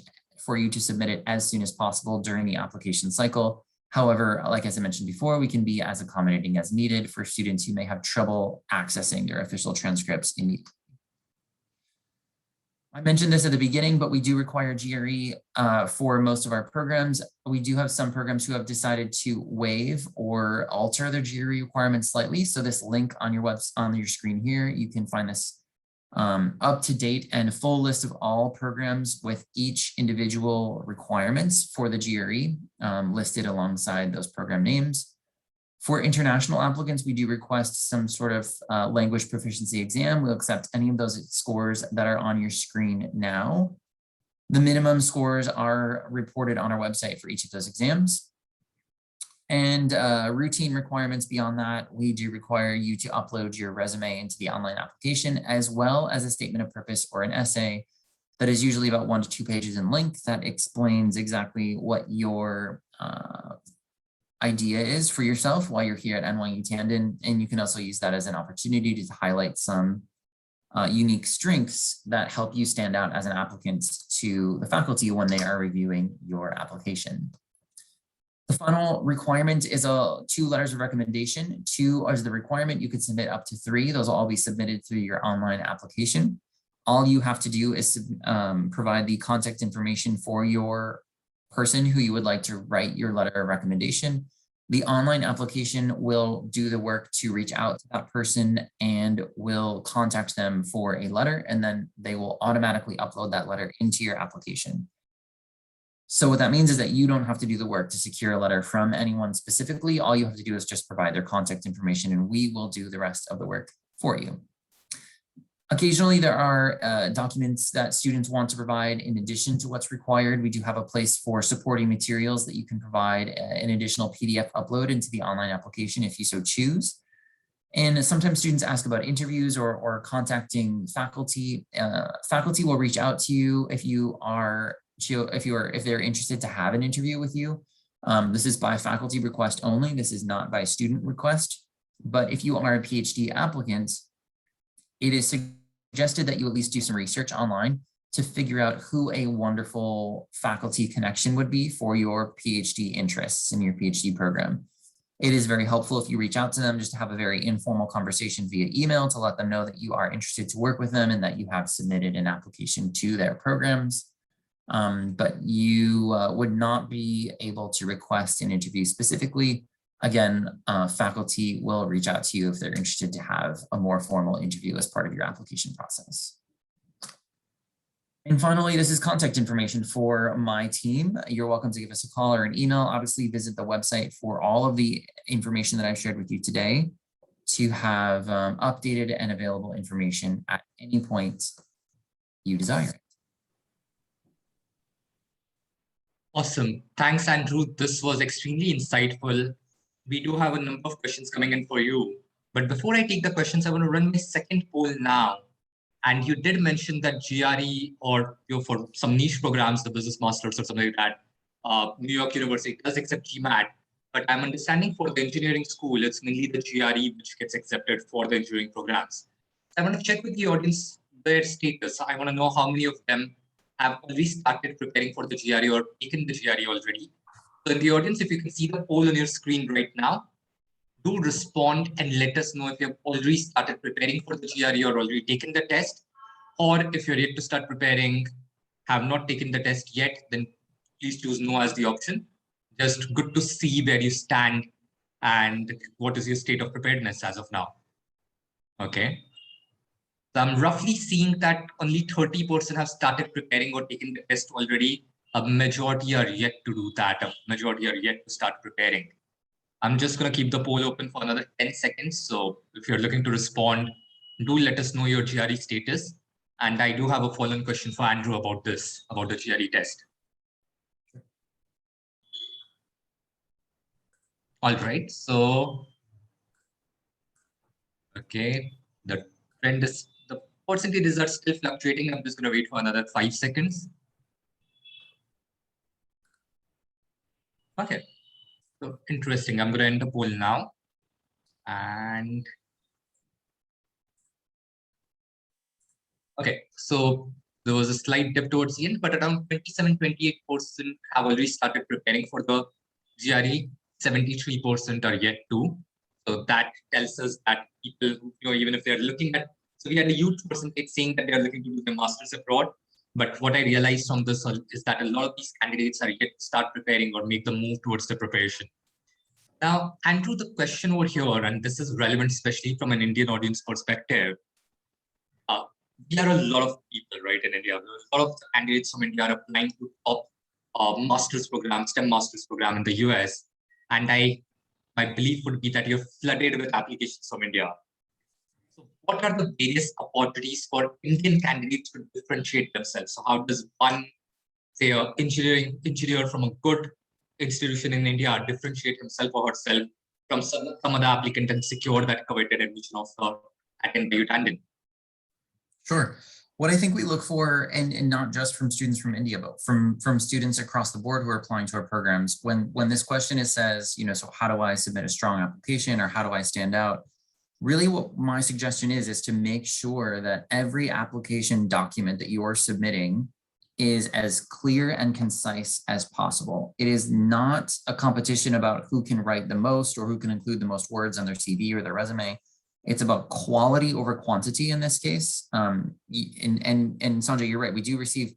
for you to submit it as soon as possible during the application cycle. However, like as I mentioned before, we can be as accommodating as needed for students who may have trouble accessing their official transcripts immediately. I mentioned this at the beginning, but we do require GRE for most of our programs. We do have some programs who have decided to waive or alter their GRE requirements slightly. So this link on your on your screen here, you can find this up-to-date and full list of all programs with each individual requirements for the GRE listed alongside those program names. For international applicants, we do request some sort of language proficiency exam. We'll accept any of those scores that are on your screen now. The minimum scores are reported on our website for each of those exams. And routine requirements beyond that, we do require you to upload your resume into the online application, as well as a statement of purpose or an essay that is usually about 1 to 2 pages in length that explains exactly what your idea is for yourself while you're here at NYU Tandon. And you can also use that as an opportunity to highlight some unique strengths that help you stand out as an applicant to the faculty when they are reviewing your application. The final requirement is 2 letters of recommendation. 2 is the requirement. You can submit up to 3. Those will all be submitted through your online application. All you have to do is provide the contact information for your person who you would like to write your letter of recommendation. The online application will do the work to reach out to that person and will contact them for a letter, and then they will automatically upload that letter into your application. So what that means is that you don't have to do the work to secure a letter from anyone specifically. All you have to do is just provide their contact information, and we will do the rest of the work for you. Occasionally, there are documents that students want to provide in addition to what's required. We do have a place for supporting materials that you can provide an additional PDF upload into the online application if you so choose. And sometimes students ask about interviews or contacting faculty. Faculty will reach out to you if they're interested to have an interview with you. This is by faculty request only. This is not by student request. But if you are a PhD applicant, it is suggested that you at least do some research online to figure out who a wonderful faculty connection would be for your PhD interests in your PhD program. It is very helpful if you reach out to them just to have a very informal conversation via email to let them know that you are interested to work with them and that you have submitted an application to their programs. But you would not be able to request an interview specifically. Again, faculty will reach out to you if they're interested to have a more formal interview as part of your application process. And finally, this is contact information for my team. You're welcome to give us a call or an email. Obviously, visit the website for all of the information that I've shared with you today to have updated and available information at any point you desire it. Awesome. Thanks, Andrew. This was extremely insightful. We do have a number of questions coming in for you. But before I take the questions, I want to run my second poll now. And you did mention that GRE or for some niche programs, the business masters or something like that, New York University does accept GMAT. But I'm understanding for the engineering school, it's mainly the GRE which gets accepted for the engineering programs. So I want to check with the audience their status. I want to know how many of them have already started preparing for the GRE or taken the GRE already. So in the audience, if you can see the poll on your screen right now, do respond and let us know if you have already started preparing for the GRE or already taken the test, or if you're yet to start preparing, have not taken the test yet, then please choose no as the option. Just good to see where you stand and what is your state of preparedness as of now. Okay. So I'm roughly seeing that only 30% have started preparing or taken the test already. A majority are yet to do that. A majority are yet to start preparing. I'm just going to keep the poll open for another 10 seconds. So if you're looking to respond, do let us know your GRE status. And I do have a follow-on question for Andrew about this, about the GRE test. All right. So, okay. The trend is, the percentages are still fluctuating. I'm just going to wait for another 5 seconds. Okay. So interesting. I'm going to end the poll now. And okay, so there was a slight dip towards the end, but around 27-28% have already started preparing for the GRE. 73% are yet to. So that tells us that people, even if they're looking at, so we had a huge percentage saying that they are looking to do their masters abroad. But what I realized from this is that a lot of these candidates are yet to start preparing or make the move towards the preparation. Now, Andrew, the question over here, and this is relevant, especially from an Indian audience perspective. There are a lot of people, right, in India. A lot of candidates from India are applying to top master's program, STEM master's program in the US. And my belief would be that you're flooded with applications from India. So what are the various opportunities for Indian candidates to differentiate themselves? So how does one, say, an engineer from a good institution in India differentiate himself or herself from some other applicant and secure that coveted admission offer at NYU Tandon? Sure. What I think we look for, and not just from students from India, but from students across the board who are applying to our programs, when this question says, so how do I submit a strong application or how do I stand out? Really what my suggestion is to make sure that every application document that you are submitting is as clear and concise as possible. It is not a competition about who can write the most or who can include the most words on their CV or their resume. It's about quality over quantity in this case. And Sanjay, you're right. We do receive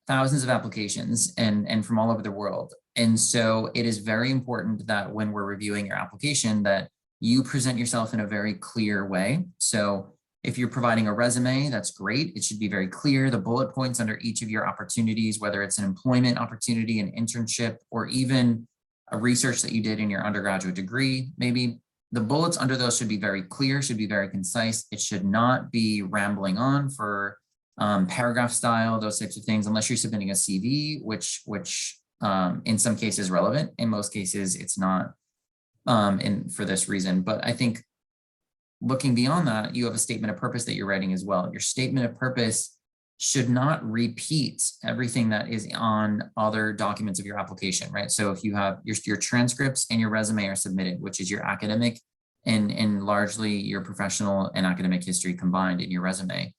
thousands of applications and from all over the world. And so it is very important that when we're reviewing your application that you present yourself in a very clear way. So if you're providing a resume, that's great. It should be very clear. The bullet points under each of your opportunities, whether it's an employment opportunity, an internship, or even a research that you did in your undergraduate degree, maybe the bullets under those should be very clear, should be very concise. It should not be rambling on for paragraph style, those types of things, unless you're submitting a CV, which in some cases is relevant. In most cases, it's not for this reason. But I think looking beyond that, you have a statement of purpose that you're writing as well. Your statement of purpose should not repeat everything that is on other documents of your application, right? So if you have your transcripts and your resume are submitted, which is your academic and largely your professional and academic history combined in your resume,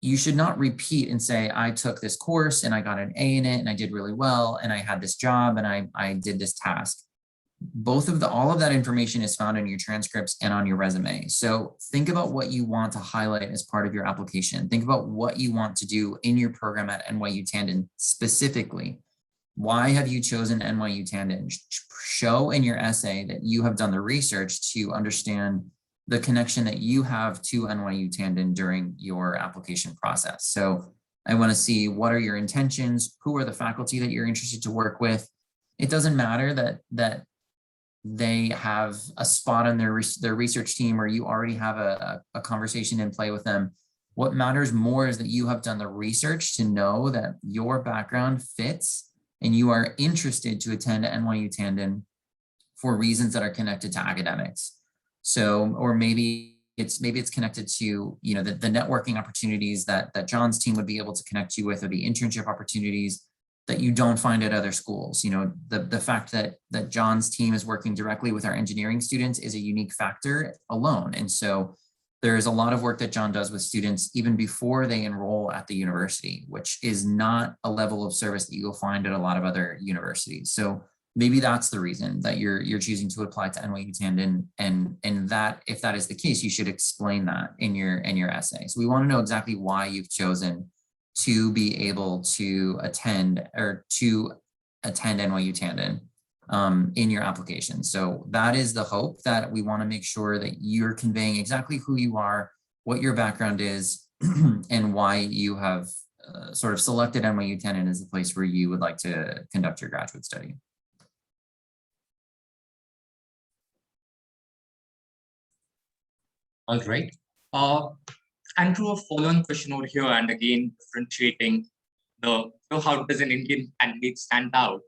you should not repeat and say, I took this course and I got an A in it and I did really well and I had this job and I did this task. All of that information is found in your transcripts and on your resume. So think about what you want to highlight as part of your application. Think about what you want to do in your program at NYU Tandon specifically. Why have you chosen NYU Tandon? Show in your essay that you have done the research to understand the connection that you have to NYU Tandon during your application process. So I want to see what are your intentions, who are the faculty that you're interested to work with. It doesn't matter that they have a spot on their research team or you already have a conversation in play with them. What matters more is that you have done the research to know that your background fits and you are interested to attend NYU Tandon for reasons that are connected to academics. So, or maybe it's connected to, the networking opportunities that John's team would be able to connect you with, or the internship opportunities that you don't find at other schools. The fact that John's team is working directly with our engineering students is a unique factor alone. And so there is a lot of work that John does with students even before they enroll at the university, which is not a level of service that you'll find at a lot of other universities. So maybe that's the reason that you're choosing to apply to NYU Tandon, and that if that is the case, you should explain that in your essay. So we want to know exactly why you've chosen to be able to attend NYU Tandon in your application. So that is the hope, that we want to make sure that you're conveying exactly who you are, what your background is, and why you have sort of selected NYU Tandon as a place where you would like to conduct your graduate study. All right. Andrew, a follow-on question over here, and again, differentiating how does an Indian candidate stand out?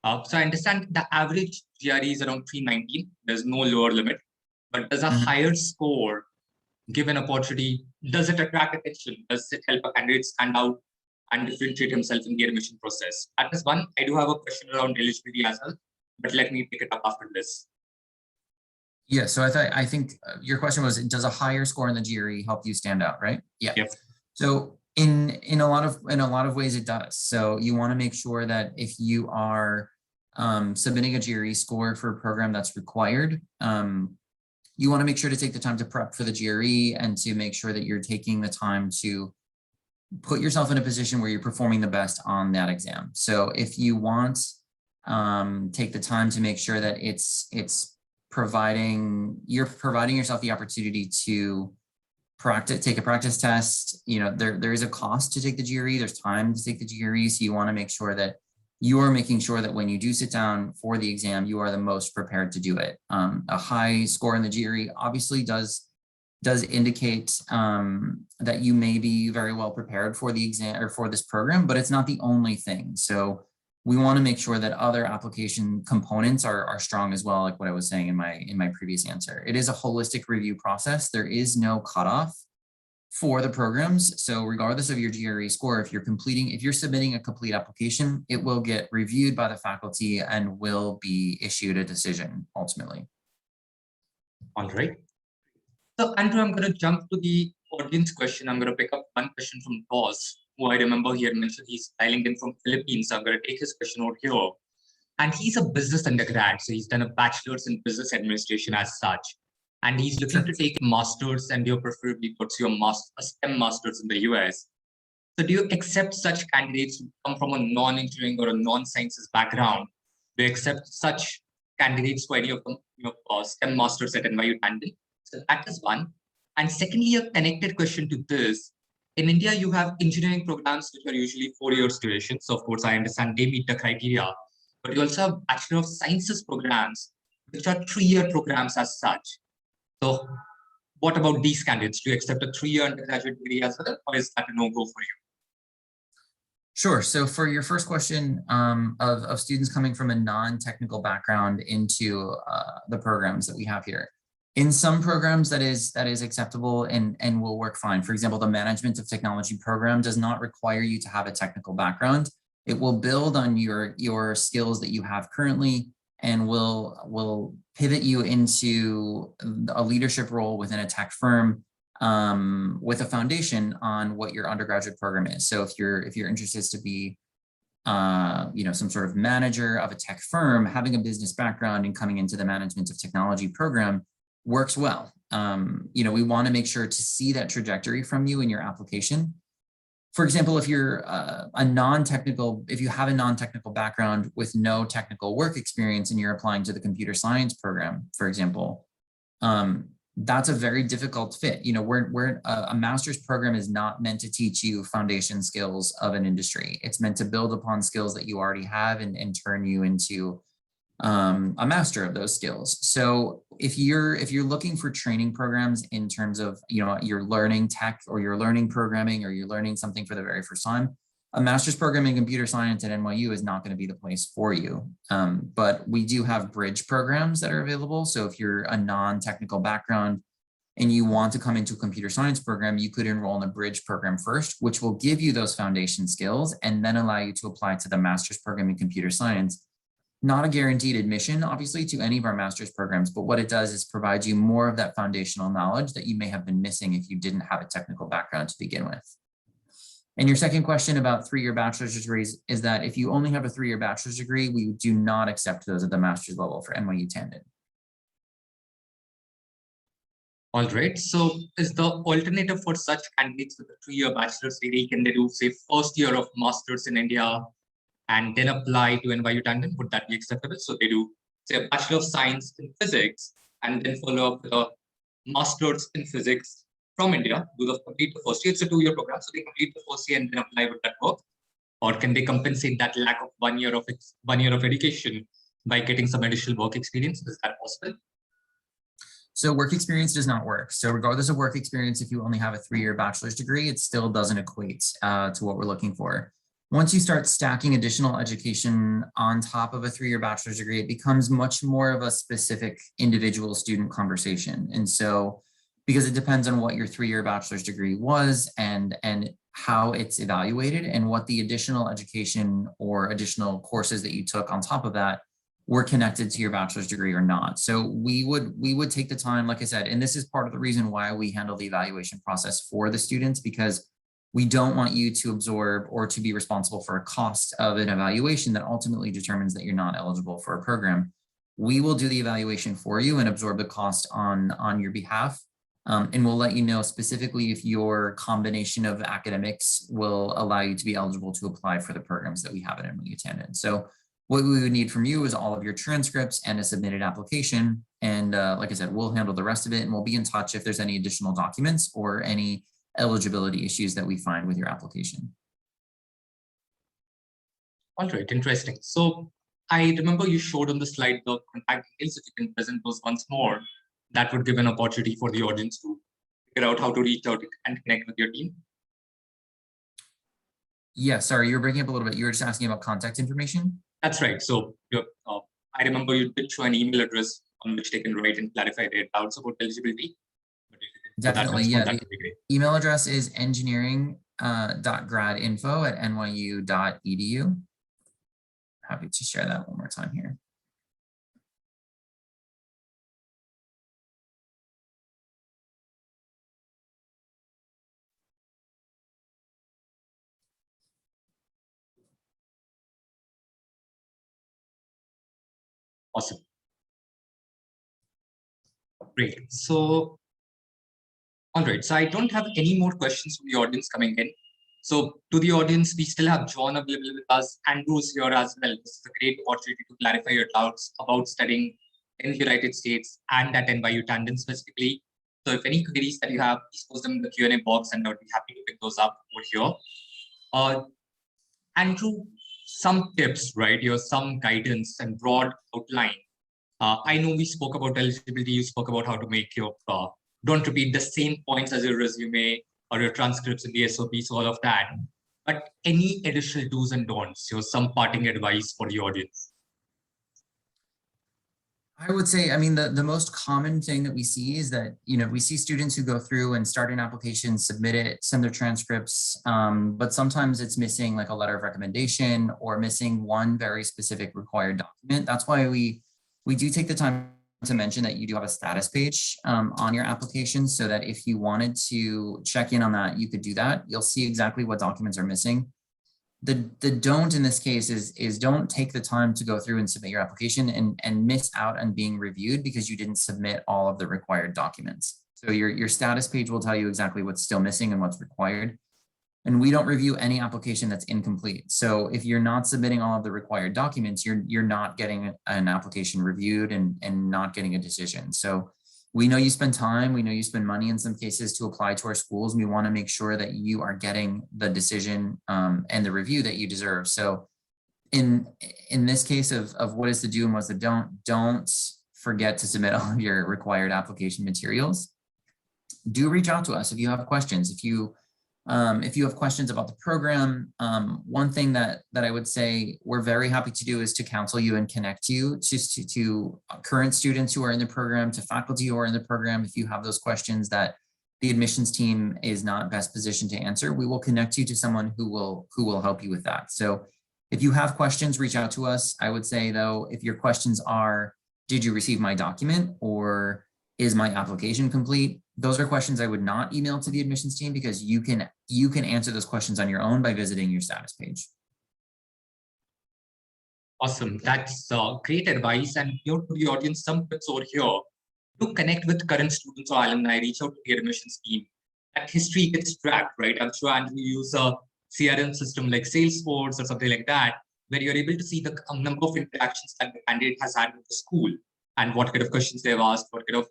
So I understand the average GRE is around 319. There's no lower limit, but does a higher score give an opportunity? Does it attract attention? Does it help a candidate stand out and differentiate himself in the admission process? That is one. I do have a question around eligibility as well, but let me pick it up after this. Yeah, so I think your question was, does a higher score in the GRE help you stand out, right? Yeah. Yep. So in a lot of ways it does. So you want to make sure that if you are submitting a GRE score for a program that's required, you want to make sure to take the time to prep for the GRE and to make sure that you're taking the time to put yourself in a position where you're performing the best on that exam. So if you want, take the time to make sure that you're providing yourself the opportunity to take a practice test. There is a cost to take the GRE. There's time to take the GRE. So you want to make sure that you are making sure that when you do sit down for the exam, you are the most prepared to do it. A high score in the GRE obviously does indicate that you may be very well prepared for the exam or for this program, but it's not the only thing. So we want to make sure that other application components are strong as well, like what I was saying in my previous answer. It is a holistic review process. There is no cutoff for the programs. So regardless of your GRE score, if you're submitting a complete application, it will get reviewed by the faculty and will be issued a decision ultimately. All right. So Andrew, I'm going to jump to the audience question. I'm going to pick up one question from Boss, who I remember he had mentioned he's dialing in from Philippines. So I'm going to take his question over here. And he's a business undergrad. So he's done a bachelor's in business administration as such. And he's looking to take master's, and you're preferably pursue a STEM master's in the US. So do you accept such candidates who come from a non-engineering or a non-sciences background? Do you accept such candidates for any of them, STEM masters at NYU Tandon? So that is one. And secondly, a connected question to this. In India, you have engineering programs which are usually 4 years duration. So of course, I understand they meet the criteria. But you also have Bachelor of Sciences programs, which are 3-year programs as such. So what about these candidates? Do you accept a 3-year undergraduate degree as well, or is that a no-go for you? Sure. So for your first question of students coming from a non-technical background into the programs that we have here, in some programs that is acceptable and will work fine. For example, the Management of Technology program does not require you to have a technical background. It will build on your skills that you have currently and will pivot you into a leadership role within a tech firm with a foundation on what your undergraduate program is. So if you're interested to be some sort of manager of a tech firm, having a business background and coming into the Management of Technology program works well. We want to make sure to see that trajectory from you in your application. For example, if you're if you have a non-technical background with no technical work experience and you're applying to the computer science program, for example, that's a very difficult fit. A master's program is not meant to teach you foundation skills of an industry. It's meant to build upon skills that you already have and turn you into a master of those skills. So if you're looking for training programs in terms of, you're learning tech or you're learning programming or you're learning something for the very first time, a master's program in computer science at NYU is not going to be the place for you. But we do have bridge programs that are available. So if you're a non-technical background and you want to come into a computer science program, you could enroll in a bridge program first, which will give you those foundation skills and then allow you to apply to the master's program in computer science. Not a guaranteed admission, obviously, to any of our master's programs, but what it does is provide you more of that foundational knowledge that you may have been missing if you didn't have a technical background to begin with. And your second question about 3-year bachelor's degrees is that if you only have a 3-year bachelor's degree, we do not accept those at the master's level for NYU Tandon. All right. So is the alternative for such candidates with a 3-year bachelor's degree, can they do, say, first year of master's in India and then apply to NYU Tandon? Would that be acceptable? So they do, say, a Bachelor of Science in Physics and then follow up with a Master's in Physics from India, complete the first year. It's a 2-year program, so they complete the first year and then apply with that work. Or can they compensate that lack of 1 year of education by getting some additional work experience? Is that possible? So work experience does not work. So regardless of work experience, if you only have a 3-year bachelor's degree, it still doesn't equate to what we're looking for. Once you start stacking additional education on top of a 3-year bachelor's degree, it becomes much more of a specific individual student conversation. And so, because it depends on what your 3-year bachelor's degree was and how it's evaluated and what the additional education or additional courses that you took on top of that were connected to your bachelor's degree or not. So we would take the time, like I said, and this is part of the reason why we handle the evaluation process for the students, because we don't want you to absorb or to be responsible for a cost of an evaluation that ultimately determines that you're not eligible for a program. We will do the evaluation for you and absorb the cost on your behalf. And we'll let you know specifically if your combination of academics will allow you to be eligible to apply for the programs that we have at NYU Tandon. So what we would need from you is all of your transcripts and a submitted application. And like I said, we'll handle the rest of it and we'll be in touch if there's any additional documents or any eligibility issues that we find with your application. All right, interesting. So I remember you showed on the slide the contact details. If you can present those once more, that would give an opportunity for the audience to figure out how to reach out and connect with your team. Yeah, sorry, you were breaking up a little bit. You were just asking about contact information? That's right. So I remember you did show an email address on which they can write and clarify their doubts about eligibility. But if you can do that Definitely, once more, yeah. that The would be great. email address is engineering.gradinfo@nyu.edu. Happy to share that one more time here. Awesome. Great. So, all right. So I don't have any more questions from the audience coming in. So to the audience, we still have John available with us. Andrew's here as well. This is a great opportunity to clarify your doubts about studying in the United States and at NYU Tandon specifically. So if any queries that you have, please post them in the Q&A box and I would be happy to pick those up over here. Andrew, some tips, right? Here, some guidance and broad outline. I know we spoke about eligibility. You spoke about how to make your, don't repeat the same points as your resume or your transcripts in the SOPs, all of that. But any additional do's and don'ts, some parting advice for the audience? I would say, I mean, the most common thing that we see is that, we see students who go through and start an application, submit it, send their transcripts, but sometimes it's missing like a letter of recommendation or missing one very specific required document. That's why we do take the time to mention that you do have a status page on your application so that if you wanted to check in on that, you could do that. You'll see exactly what documents are missing. The don't in this case is don't take the time to go through and submit your application and miss out on being reviewed because you didn't submit all of the required documents. So your status page will tell you exactly what's still missing and what's required. And we don't review any application that's incomplete. So if you're not submitting all of the required documents, you're not getting an application reviewed and not getting a decision. So we know you spend time, we know you spend money in some cases to apply to our schools. And we want to make sure that you are getting the decision and the review that you deserve. So in this case of what is the do and what's the don't forget to submit all of your required application materials. Do reach out to us if you have questions. If you have questions about the program, one thing that I would say we're very happy to do is to counsel you and connect you to current students who are in the program, to faculty who are in the program. If you have those questions that the admissions team is not best positioned to answer, we will connect you to someone who will help you with that. So if you have questions, reach out to us. I would say though, if your questions are, did you receive my document, or is my application complete? Those are questions I would not email to the admissions team because you can answer those questions on your own by visiting your status page. Awesome. That's great advice. And to the audience, some tips over here. To connect with current students or alumni, reach out to the admissions team. That history gets tracked, right? I'm sure Andrew use a CRM system like Salesforce or something like that, where you're able to see the number of interactions that the candidate has had with the school and what kind of questions they've asked, what kind of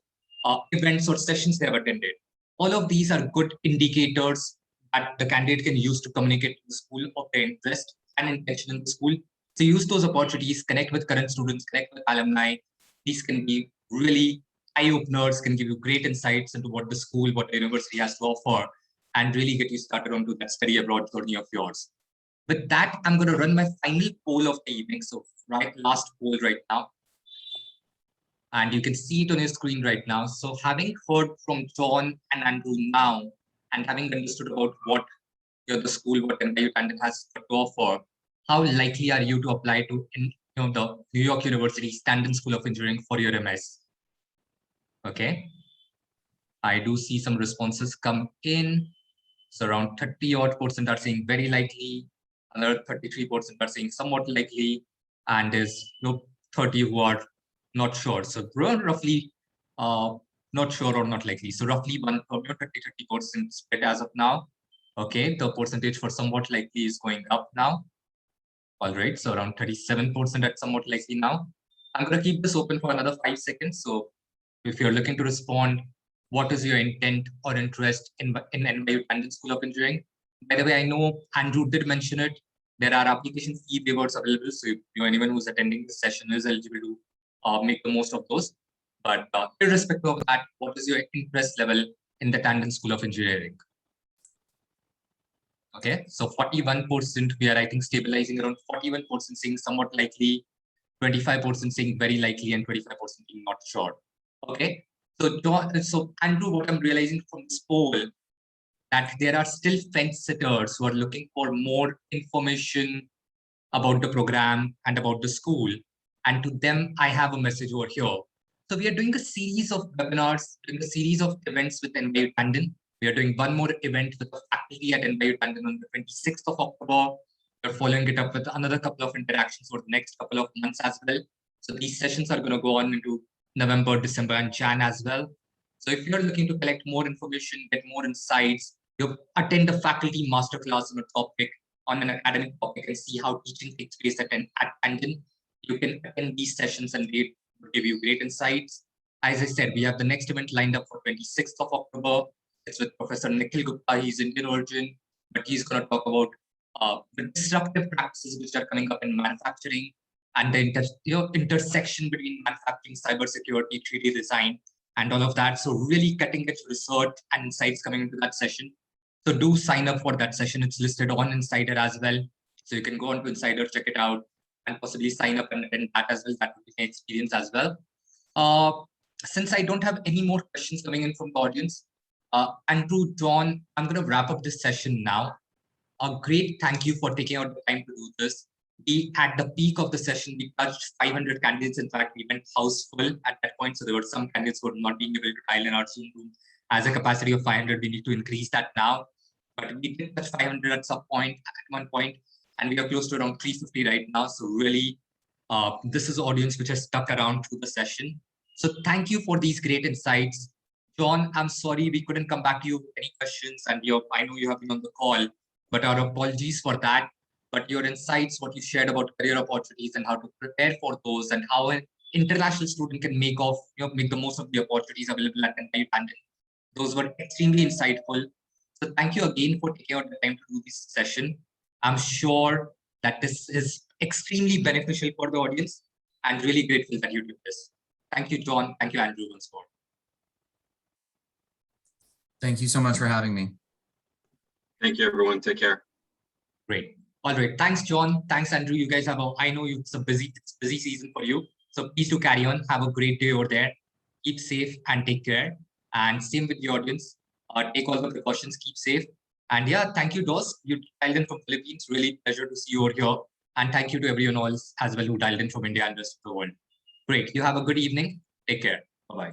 events or sessions they have attended. All of these are good indicators that the candidate can use to communicate to the school of their interest and intention in the school. So use those opportunities, connect with current students, connect with alumni. These can be really eye-openers, can give you great insights into what the school, what the university has to offer, and really get you started onto that study abroad journey of yours. With that, I'm going to run my final poll of the evening. So last poll right now. And you can see it on your screen right now. So having heard from John and Andrew now, and having understood about what the school, what NYU Tandon has to offer, how likely are you to apply to the New York University Tandon School of Engineering for your MS? Okay. I do see some responses come in. So around 30% are saying very likely, another 33% are saying somewhat likely, and there's 30 who are not sure. So we're roughly not sure or not likely. So roughly 30% spread as of now. Okay, the percentage for somewhat likely is going up now. All right, so around 37% at somewhat likely now. I'm going to keep this open for another 5 seconds. So if you're looking to respond, what is your intent or interest in NYU Tandon School of Engineering? By the way, I know Andrew did mention it. There are application fee waivers available. So if anyone who's attending the session is eligible to make the most of those. But irrespective of that, what is your interest level in the Tandon School of Engineering? Okay, so 41%, we are, I think, stabilizing around 41%, saying somewhat likely, 25% saying very likely, and 25% being not sure. Okay, so Andrew, what I'm realizing from this poll, that there are still fence sitters who are looking for more information about the program and about the school. And to them, I have a message over here. So we are doing a series of webinars, doing a series of events with NYU Tandon. We are doing one more event with the faculty at NYU Tandon on the 26th of October. We're following it up with another couple of interactions for the next couple of months as well. So these sessions are going to go on into November, December, and Jan as well. So if you're looking to collect more information, get more insights, you attend a faculty masterclass on a topic, on an academic topic, and see how teaching takes place at Tandon, you can attend these sessions and they will give you great insights. As I said, we have the next event lined up for 26th of October. It's with Professor Nikhil Gupta. He's Indian origin, but he's going to talk about the disruptive practices which are coming up in manufacturing and the intersection between manufacturing, cybersecurity, 3D design, and all of that. So really cutting edge research and insights coming into that session. So do sign up for that session. It's listed on Insider as well. So you can go on to Insider, check it out, and possibly sign up and attend that as well. That would be an experience as well. Since I don't have any more questions coming in from the audience, Andrew, John, I'm going to wrap up this session now. A great thank you for taking out the time to do this. We, at the peak of the session, we touched 500 candidates. In fact, we went house full at that point. So there were some candidates who were not being able to dial in our Zoom room. As a capacity of 500, we need to increase that now. But we did touch 500 at some point, at one point, and we are close to around 350 right now. So really, this is the audience which has stuck around through the session. So thank you for these great insights. John, I'm sorry we couldn't come back to you with any questions, and I know you have been on the call, but our apologies for that. But your insights, what you shared about career opportunities and how to prepare for those, and how an international student can make the most of the opportunities available at NYU Tandon, those were extremely insightful. So thank you again for taking out the time to do this session. I'm sure that this is extremely beneficial for the audience, and really grateful that you did this. Thank you, John. Thank you, Andrew, once more. Thank you so much for having me. Thank you, everyone. Take care. Great. All right. Thanks, John. Thanks, Andrew. You guys I know it's a busy season for you. So please do carry on. Have a great day over there. Keep safe and take care. And same with the audience. Take all the precautions, keep safe. And yeah, thank you, Dos. You dialed in from Philippines. Really pleasure to see you over here. And thank you to everyone else as well who dialed in from India and the rest of the world. Great. You have a good evening. Take care. Bye-bye.